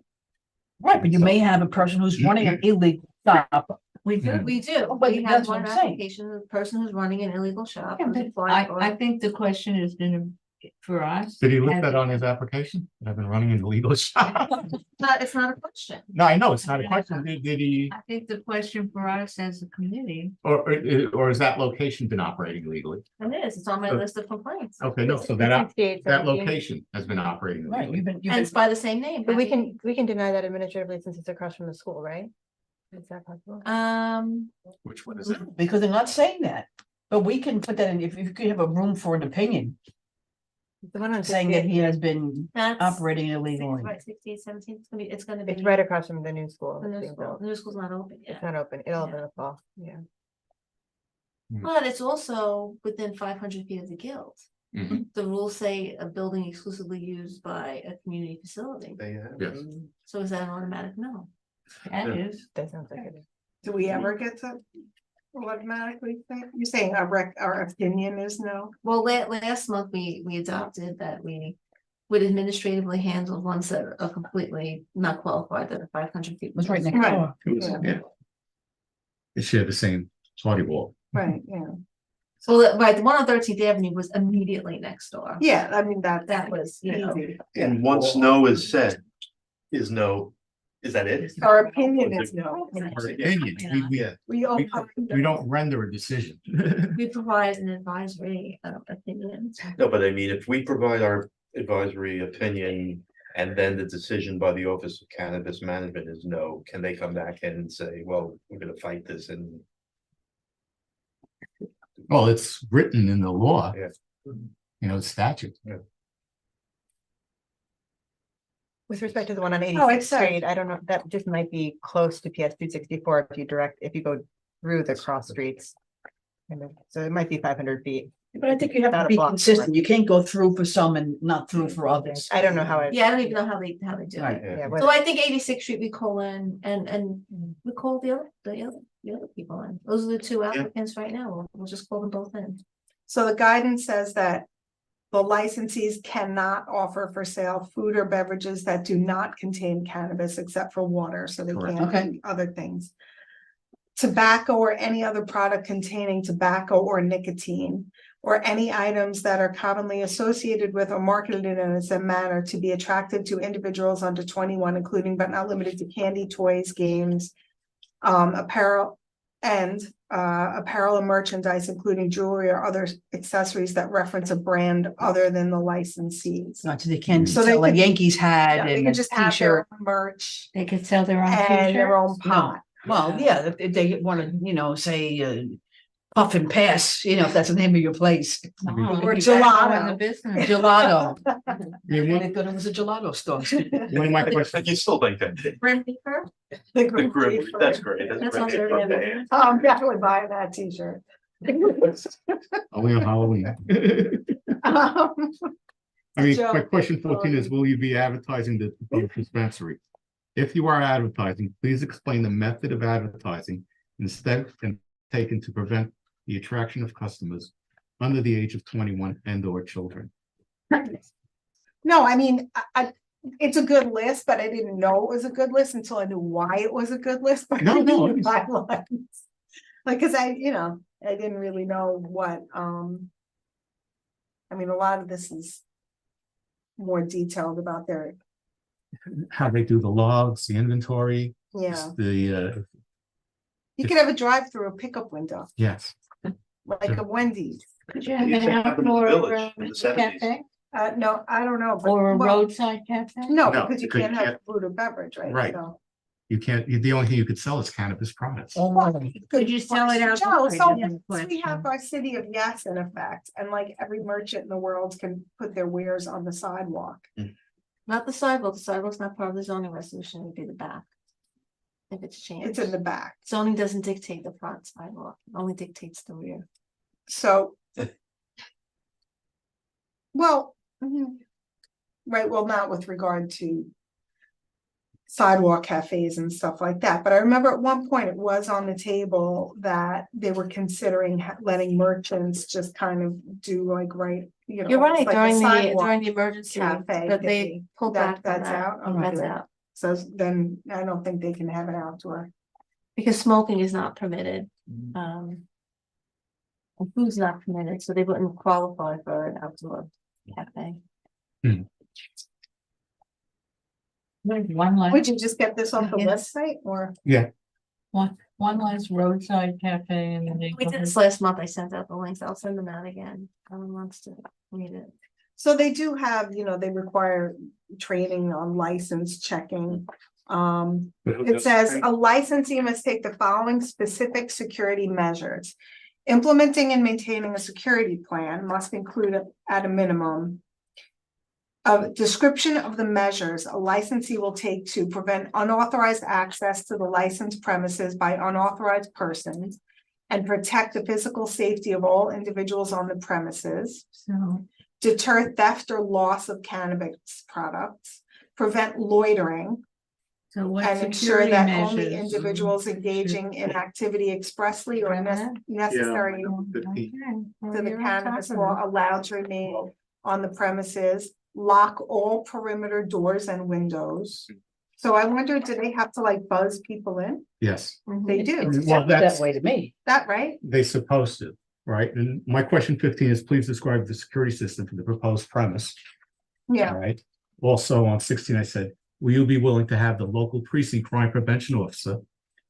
Right, but you may have a person who's running an illegal shop. We do. Mhm. We do, But we have that's what one I'm saying. application, the person who's running an illegal shop. Yeah, who's but applying for I it. think the question is gonna, for us. Did he list have- that on his application? I've been running an illegal shop. It's not a question. No, I know, it's not a question. Did he, I think the question for us as a committee, or has that location been operating illegally? It is, it's on my So- list of complaints. Okay, no, so that location has been operating Right, illegally. And it's by the same name. But we Abby. can deny that administratively since it's across from the school, right? Is that possible? Which one is it? because they're not saying that. But we can put that in, if you could have a room for an opinion, The one on saying that 68 he has been That's. operating illegally. Right, 68, 17, it's gonna be. It's right across from the new school. The new being school, built. the new school's not open It's yet, not open. It'll open in the fall. Yeah. but it's also within 500 feet of the guild. Mhm. The rules say a building exclusively used by a community facility, they have. Yes. so is that an automatic no? that Yeah. is. That sounds like it. Do we ever get to automatically think, you're saying our opinion is no? Well, last month we adopted that we would administratively handle ones that are completely not qualified, that are 500 feet. Was right next Right. door. It was, Yeah. yeah. They share the same party wall. Right, yeah. So, right, the one on 13th Avenue was immediately next door. Yeah, I mean, that was, easy. And once no is said, is no, is that it? Our opinion is no. Our opinion, Yeah. We all. we don't render a decision. We provide an advisory opinion. No, but I mean, if we provide our advisory opinion and then the decision by the Office of Cannabis Management is no, can they come back and say, well, we're gonna fight this and? Well, it's written in the law, Yeah. you know, statute. With respect to the one on Oh, 86th it's Street, I don't know, that just might be close to PS 264 if you go through the cross streets. So it might be 500 feet. But I think you have Not to a be block. consistent. You can't go through for some and not through for others. I don't know how it. Yeah, I don't even know how they do Right. it. Yeah, So I think 86th Street we call in and we call the other people in. Those are the two applicants right now. We'll just call them both in. So the guidance says that the licensees cannot offer for sale food or beverages that do not contain cannabis except for water, so they Correct. can't Okay. do other things. Tobacco or any other product containing tobacco or nicotine, or any items that are commonly associated with or marketed in a manner to be attractive to individuals under 21, including but not limited to candy, toys, games, apparel, and apparel and merchandise, including jewelry or other accessories that reference a brand other than the licensees. Not so they can So they sell a could- Yankees hat Yeah, they and could a just have their t-shirt. own merch They could sell their own and their own t-shirts. pot. Well, yeah, if they want to, say, Puff and Pass, if that's the name of your place. Oh, Or you gotta go in gelato. the business. Gelato. I mean, And they thought it was a gelato store. one of my But questions, you still think that? Grim Reaper? The The group group, reefer. that's great. That's on great. Third Avenue. I'm definitely buying that t-shirt. only on Halloween. Um, I mean, Joe, my question 14 is, will you be advertising the proposed dispensary? If you are advertising, please explain the method of advertising instead and taken to prevent the attraction of customers under the age of 21 and or children. No, I mean, it's a good list, but I didn't know it was a good list until I knew why it was a good list. by No, no, reading the it's- guidelines. Like, cause I didn't really know what, I mean, a lot of this is more detailed about their, How they do the logs, the inventory, yeah. the, You could have a drive-through, a pickup window, yes. like a Wendy's. Could you have Used an to have in the outdoor village in the 70s. cafe No, I don't know. but- or a well, roadside cafe? No, No, because you because can't you have can't- food or beverage, right? Right. So- You can't, the only thing you could sell is cannabis products. Could you sell it Joe, outside? so is the we have question. our city of yes in effect, and like every merchant in the world can put their wares on the sidewalk. Not the sidewalk. The sidewalk's not part of the zoning resolution. It would be the back. If it's changed. It's in the back. Zoning doesn't dictate the front sidewalk, it only dictates the rear. So. Well. Right, well, not with regard to. Sidewalk cafes and stuff like that, but I remember at one point it was on the table that they were considering letting merchants just kind of do like, right, You're right, like a during sidewalk the emergency, cafe but they thing. pulled back on That's that. out. That's Okay. out. So then I don't think they can have an outdoor. Because smoking is not permitted. Mm-hmm. And food's not permitted, so they wouldn't qualify for an outdoor cafe. One Would last, you just get this off the Yes. website or? one last roadside cafe in the We did neighborhood. this last month, I sent out the links, I'll send them out again, someone wants to read it. So they do have, they require training on license checking. It says a licensee must take the following specific security measures. Implementing and maintaining a security plan must include at a minimum. A description of the measures a licensee will take to prevent unauthorized access to the licensed premises by unauthorized persons. And protect the physical safety of all individuals on the premises. So, Deter theft or loss of cannabis products, prevent loitering, So what and ensure security that only measures? individuals engaging in activity expressly or necessary to the cannabis law allowed to remain on the premises, lock all perimeter doors and windows. So I wonder, do they have to like buzz people in? Yes, They do, well, that's, That way to me. that right? they supposed to, right? And my question 15 is, please describe the security system for the proposed premise. Yeah, All right. Also on 16, I said, will you be willing to have the local precinct crime prevention officer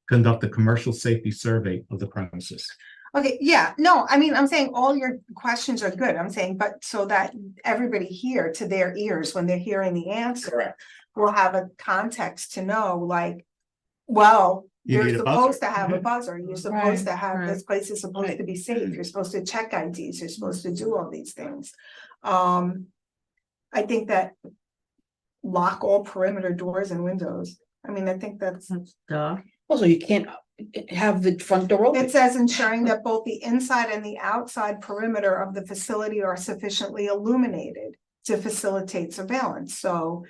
conduct a commercial safety survey of the premises? okay, yeah, no, I mean, I'm saying all your questions are good, I'm saying, but so that everybody here to their ears, when they're hearing the answer, will have a context to know, like, well, You you're need a supposed buzzer. to have a buzzer, you're supposed to have, right. this place is supposed to be safe, you're supposed to check IDs, you're supposed to do all these things. I think that lock all perimeter doors and windows, I mean, I think that's. Also, you can't have the front door open. It says ensuring that both the inside and the outside perimeter of the facility are sufficiently illuminated to facilitate surveillance. So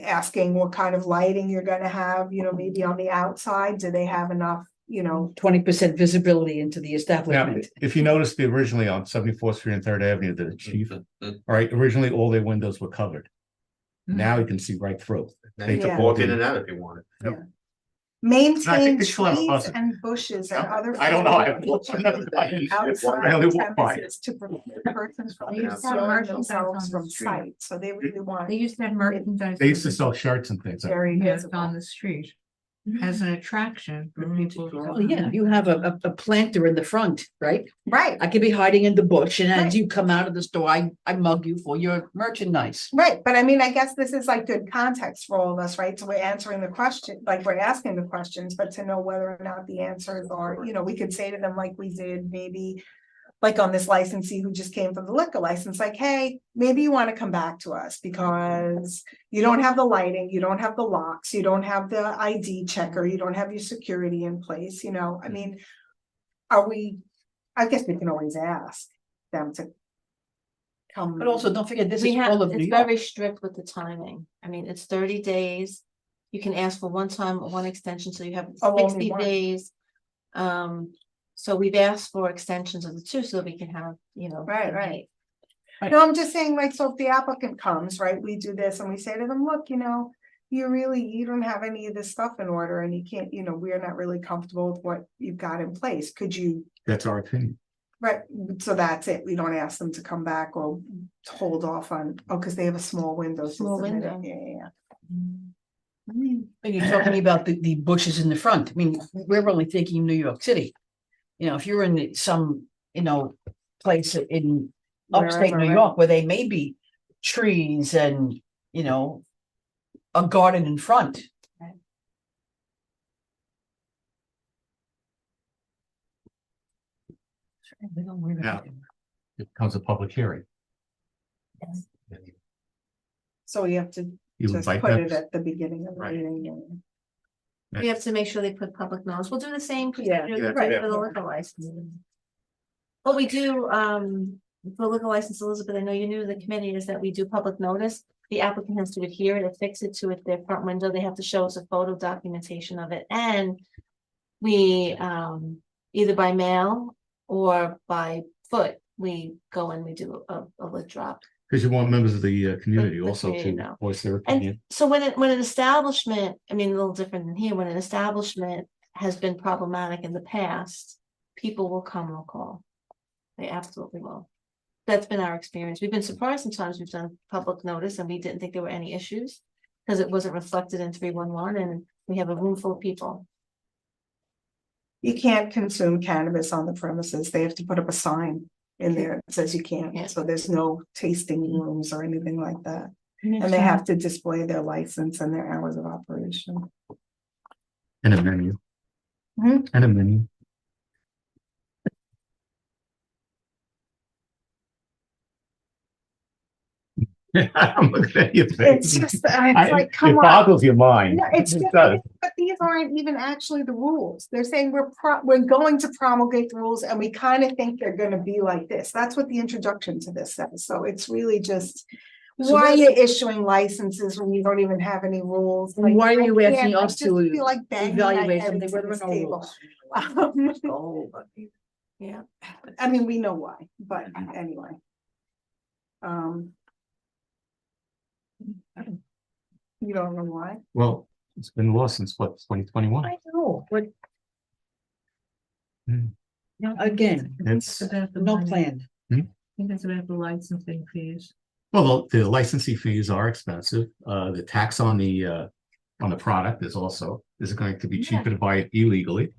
asking what kind of lighting you're gonna have, you know, maybe on the outside, do they have enough, you know? 20% visibility into the Now, establishment. if you notice, originally on 74th Street and 3rd Avenue, the chief, all right, originally all their windows were covered. Now you can see right through. Now you Yeah. can walk in and out if you want it. I Maintain think they still have a trees buzzer. and bushes and other. I don't know. I Outside really walk by. premises to prevent persons from They used to have concealing merchandise themselves on the from street. sight, so they really want. They used to have merchandise. They used to sell shirts and things. Very visible. on the street as an attraction for people. to Oh, yeah, you have a planter in the front, right? Right, I could be hiding in the bush and Right. as you come out of the store, I mug you for your merchandise. right, but I mean, I guess this is like good context for all of us, right? So we're answering the question, like we're asking the questions, but to know whether or not the answers are, you know, we could say to them like we did maybe. Like on this licensee who just came from the liquor license, like, hey, maybe you want to come back to us because you don't have the lighting, you don't have the locks, you don't have the ID checker, you don't have your security in place, you know, I mean. I guess we can always ask them to. Come. But also, don't forget, this We is have, all of New it's York. very strict with the timing. I mean, it's 30 days. You can ask for one time, one extension, so you have Oh, only 60 one. days. So we've asked for extensions of the two so we can have, you know. Right, the right. date. No, I'm just saying, like, so if the applicant comes, right, we do this and we say to them, look, you know. You don't have any of this stuff in order and you can't, you know, we're not really comfortable with what you've got in place. Could you? That's our opinion. Right, so that's it. We don't ask them to come back or hold off on, oh, because they have a small window. so Small submit it. window. Yeah. And you're talking about the bushes in the front. I mean, we're only thinking New York City. You know, if you're in some, you know, place in upstate Wherever, New right. York where they may be trees and, you know, a garden in front. Now, it becomes a public hearing. So we have to You just invite put them. it at the beginning of the Right. meeting. We have to make sure they put public notice. We'll do the same Yeah, procedure yeah, we did yeah. for the liquor license. What we do, for liquor license, Elizabeth, I know you're new to the committee, is that we do public notice. The applicant has to adhere to affix it to their front window. They have to show us a photo documentation of it. And we, either by mail or by foot, we go and we do a lit drop. Because you want members of the community The also community to know. voice their And opinion. so when an establishment, I mean, a little different than here, when an establishment has been problematic in the past, people will come and call. They absolutely will. That's been our experience. We've been surprised sometimes we've done public notice and we didn't think there were any issues because it wasn't reflected in 311 and we have a room full of people. You can't consume cannabis on the premises. They have to put up a sign in there that says you can't. Yeah. So there's no tasting rooms or anything like that. And they have to display their license and their hours of operation. And a menu. Mhm. And a menu. I'm looking at your face. It's just, it's like, come It on. boggles your mind. No, it's It just, does. but these aren't even actually the rules. They're saying we're going to promulgate the rules and we kind of think they're gonna be like this. That's what the introduction to this says. So it's really just, why are you issuing licenses when you don't even have any rules? Like, Why are I you can't- asking I us just to feel like banging my evaluate head something into where there this are no table. rules? Yeah, I mean, we know why, but anyway. You don't know why? Well, it's been lost since what, 2021? I know, but Hmm. again, It's, no plan. I think it's about the licensing fees. well, the licensing fees are expensive. The tax on the product is going to be cheaper to buy it illegally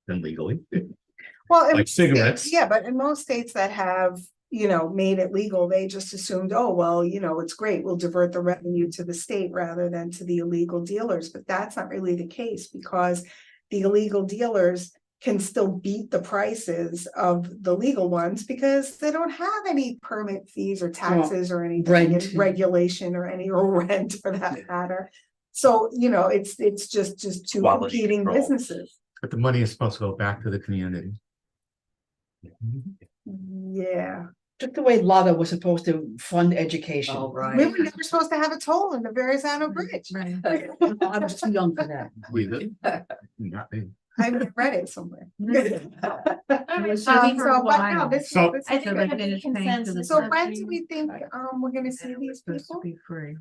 than legally. Well, in Like cigarettes. Yeah, but in most states that have, made it legal, they just assumed, oh, well, it's great. We'll divert the revenue to the state rather than to the illegal dealers. But that's not really the case because the illegal dealers can still beat the prices of the legal ones because they don't have any permit fees or taxes or anything, rent. and regulation or rent for that matter. So, it's just two Quality competing control. businesses. But the money is supposed to go back to the community. Yeah. Just the way Lada was supposed to fund education. Oh, right. We were never supposed to have a toll in the Verrazano Bridge. I'm too young for that. We did. Not me. I read it somewhere. So But no, this. So- this I is think good. we have a consensus. So when do we think, we're gonna see these Supposed to people? be free.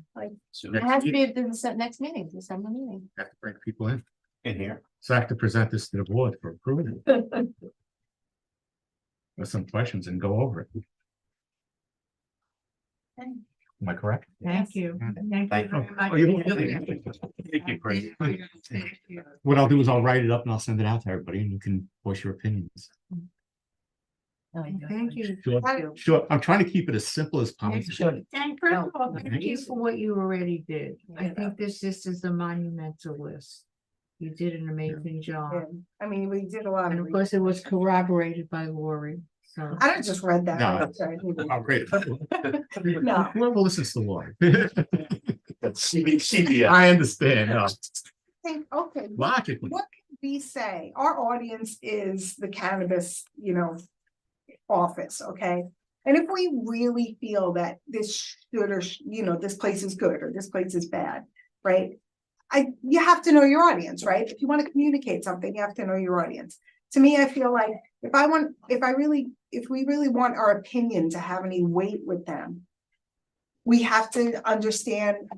So It has to next be at the next meeting, December meeting. have to bring people in. here. So I have to present this to the board for approval. With some questions and go over it. Am I correct? Thank you. Thank Thank you very much. Oh, you don't really have to. Thank you, Chris. What I'll do is I'll write it up and I'll send it out to everybody and you can voice your opinions. Thank you. Sure, I'm trying to keep it as simple as possible. And first of all, Thank thank you you. for what you already did. I Yeah. think this is a monumental list. You did an amazing job. Yeah, I mean, we did a lot And of. of course, it was corroborated by Lori, so. I don't just read that. No. Sorry. I'll read it. No. Whoever listens to Lori. That's CB10. I understand, no, Think, okay, logically. what can we say? Our audience is the cannabis, office, okay? And if we really feel that this should or, this place is good or this place is bad, right? You have to know your audience, right? If you want to communicate something, you have to know your audience. To me, I feel like if we really want our opinion to have any weight with them, we have to understand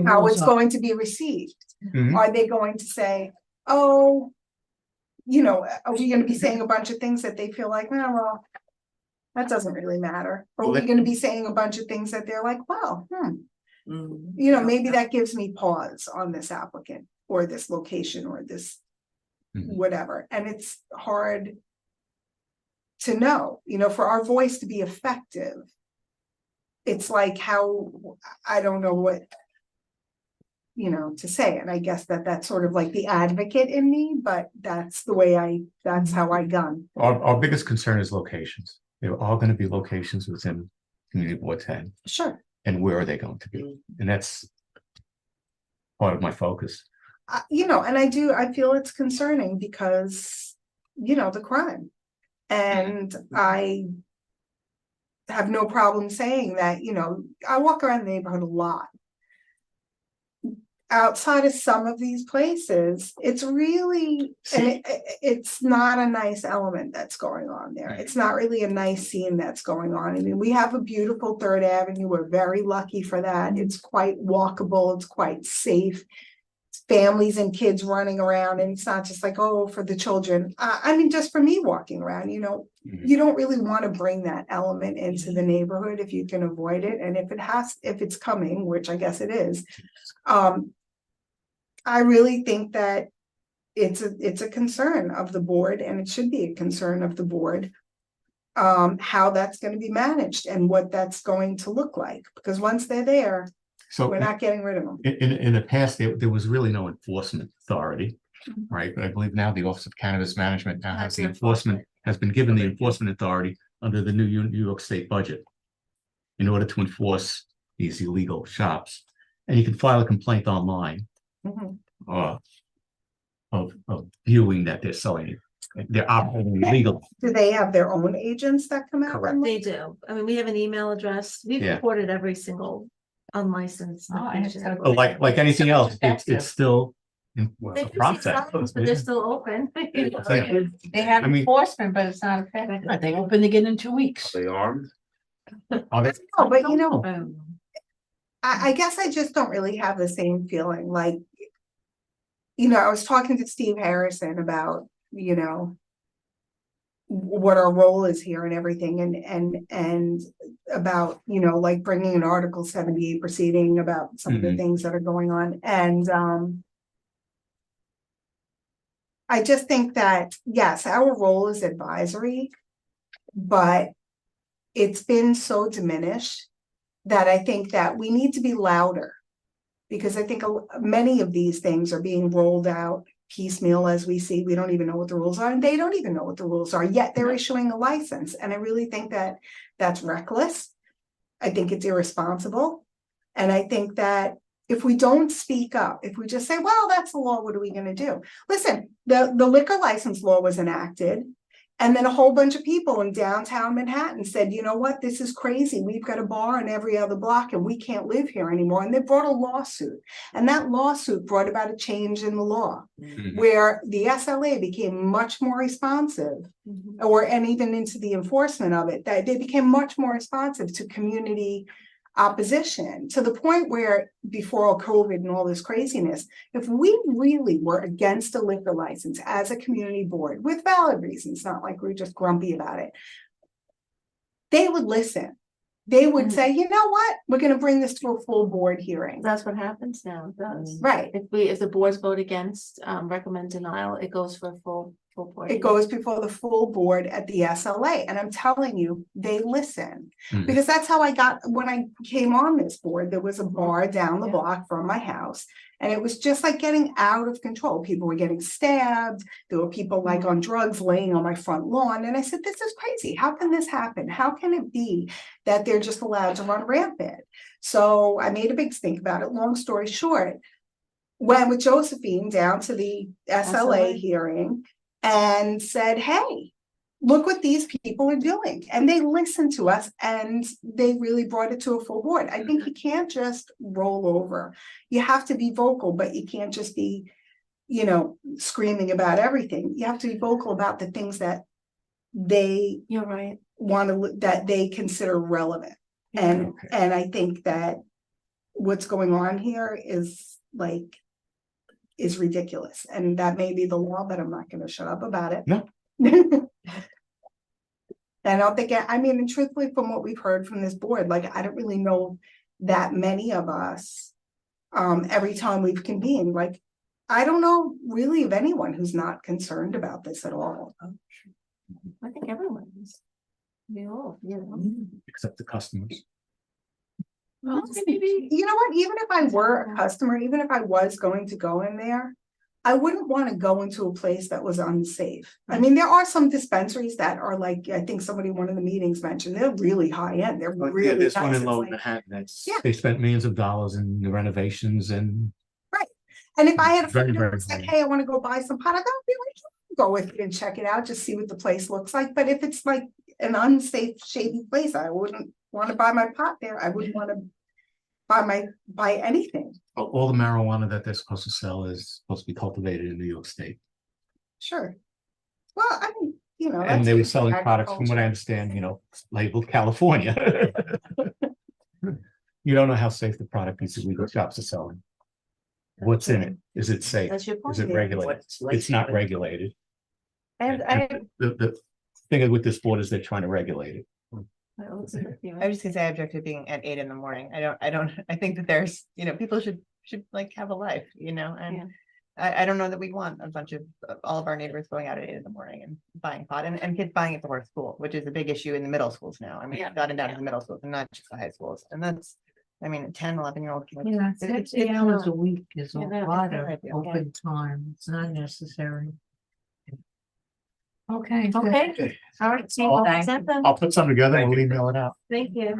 how it's going to be received. Mhm. Are they going to say, oh, are we gonna be saying a bunch of things that they feel like, oh, well, that doesn't really matter? Or are we gonna be saying a bunch of things that they're like, well, maybe that gives me pause on this applicant or this location or this whatever. And it's hard to know, for our voice to be effective. It's like how, I don't know what, to say. And I guess that's sort of like the advocate in me, but that's the way that's how I gun. Our biggest concern is locations. They're all going to be locations within Community Board 10. Sure. And where are they going to be? And that's part of my focus. And I feel it's concerning because, the crime. And I have no problem saying that, I walk around the neighborhood a lot. Outside of some of these places, it's really, it's not a nice element that's going on there. It's not really a nice scene that's going on. I mean, we have a beautiful 3rd Avenue. We're very lucky for that. It's quite walkable. It's quite safe. Families and kids running around, and it's not just like, oh, for the children. I mean, just for me walking around, you don't really want to bring that element into the neighborhood if you can avoid it. And if it's coming, which I guess it is, I really think that it's a concern of the board, and it should be a concern of the board, how that's going to be managed and what that's going to look like. Because once they're there, So we're not getting rid of them. in the past, there was really no enforcement authority, right? But I believe now the Office of Cannabis Management now has been given the enforcement authority under the new New York State budget in order to enforce these illegal shops. And you can file a complaint online of viewing that they're selling they're operating illegally. Do they have their own agents that come out? Correct. and They look? do. I mean, we have an email address. We've Yeah. reported every single unlicensed. Oh, I location. have to- But like anything else, it's still in They've a process. received but they're still open. You know? Yeah. They have I mean- enforcement, but it's not effective. Right, they open again in 2 weeks. They armed? Are they- No, but you know, Um, I guess I just don't really have the same feeling, like, you know, I was talking to Steve Harrison about, you know, what our role is here and everything, and about, you know, like bringing an Article 78 proceeding about some of the Mhm. things that are going on, and I just think that, yes, our role is advisory, but it's been so diminished that I think that we need to be louder. Because I think many of these things are being rolled out piecemeal as we see. We don't even know what the rules are, and they don't even know what the rules are, yet they're issuing a license. And I really think that that's reckless. I think it's irresponsible. And I think that if we don't speak up, if we just say, well, that's the law, what are we going to do? Listen, the liquor license law was enacted. And then a whole bunch of people in downtown Manhattan said, you know what, this is crazy. We've got a bar on every other block and we can't live here anymore. And they brought a lawsuit. And that lawsuit brought about a change in the law Mhm. where the SLA became much more responsive, and even into the enforcement of it, that they became much more responsive to community opposition, to the point where before all COVID and all this craziness, if we really were against a liquor license as a community board with valid reasons, not like we're just grumpy about it, they would listen. They would say, you know what, we're going to bring this to a full board hearing. That's what happens now. It does. Right. If the boards vote against, recommend denial, it goes for a full board. It goes before the full board at the SLA. And I'm telling you, they listen. Mhm. Because that's how I got, when I came on this board, there was a bar down the block from my house. And it was just like getting out of control. People were getting stabbed. There were people like on drugs laying on my front lawn. And I said, this is crazy. How can this happen? How can it be that they're just allowed to run rampant? So I made a big stink about it. Long story short, went with Josephine down to the SLA hearing and said, hey, look what these people are doing. And they listened to us and they really brought it to a full board. I think you can't just roll over. You have to be vocal, but you can't just be, you know, screaming about everything. You have to be vocal about the things that they You're right. want to, that they consider relevant. And I think that what's going on here is ridiculous. And that may be the law, but I'm not going to shut up about it. No. I don't think, I mean, and truthfully, from what we've heard from this board, like, I don't really know that many of us, every time we've convened, like, I don't know really of anyone who's not concerned about this at all. I think everyone is. We all, you know. Except the customers. Well, maybe. You know what, even if I were a customer, even if I was going to go in there, I wouldn't want to go into a place that was unsafe. I mean, there are some dispensaries that are like, I think somebody, one of the meetings mentioned, they're really high end. They're Yeah, really this one nice. in It's Lower like- Manhattan, that's, Yeah. they spent millions of dollars in the renovations and Right. And if I had a Very, friend who very said, high. hey, I want to go buy some pot, I go with you and check it out, just see what the place looks like. But if it's like an unsafe, shady place, I wouldn't want to buy my pot there. I wouldn't want to buy anything. all the marijuana that they're supposed to sell is supposed to be cultivated in New York State. Sure. Well, I mean, you know. And that's they were just selling products, from what I agriculture. understand, you know, labeled California. You don't know how safe the product these illegal shops are selling. What's in it? Is it safe? That's your point. Is it regulated? It's not regulated. And The thing with this board is they're trying to regulate it. I was just gonna say I object to being at 8 a.m. I think that there's, you know, people should like have a life, you know, and I don't know that we want a bunch of all of our neighbors going out at 8 a.m. and buying pot and kids buying it before school, which is a big issue in the middle schools now. I mean, it's gotten down to the middle schools and not just the high schools. And that's, I mean, 10, 11-year-old kids. Yeah, it's 60 hours a week is a Yeah, no, lot it's of not ideal. open time. It's not necessary. Okay. Okay. All right. So I'll- I'll send them. I'll put some together and we'll email it out. Thank you.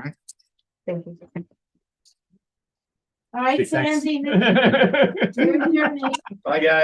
Thank you. All right, Thanks. Sandy. You're here, Nate. Bye, guys.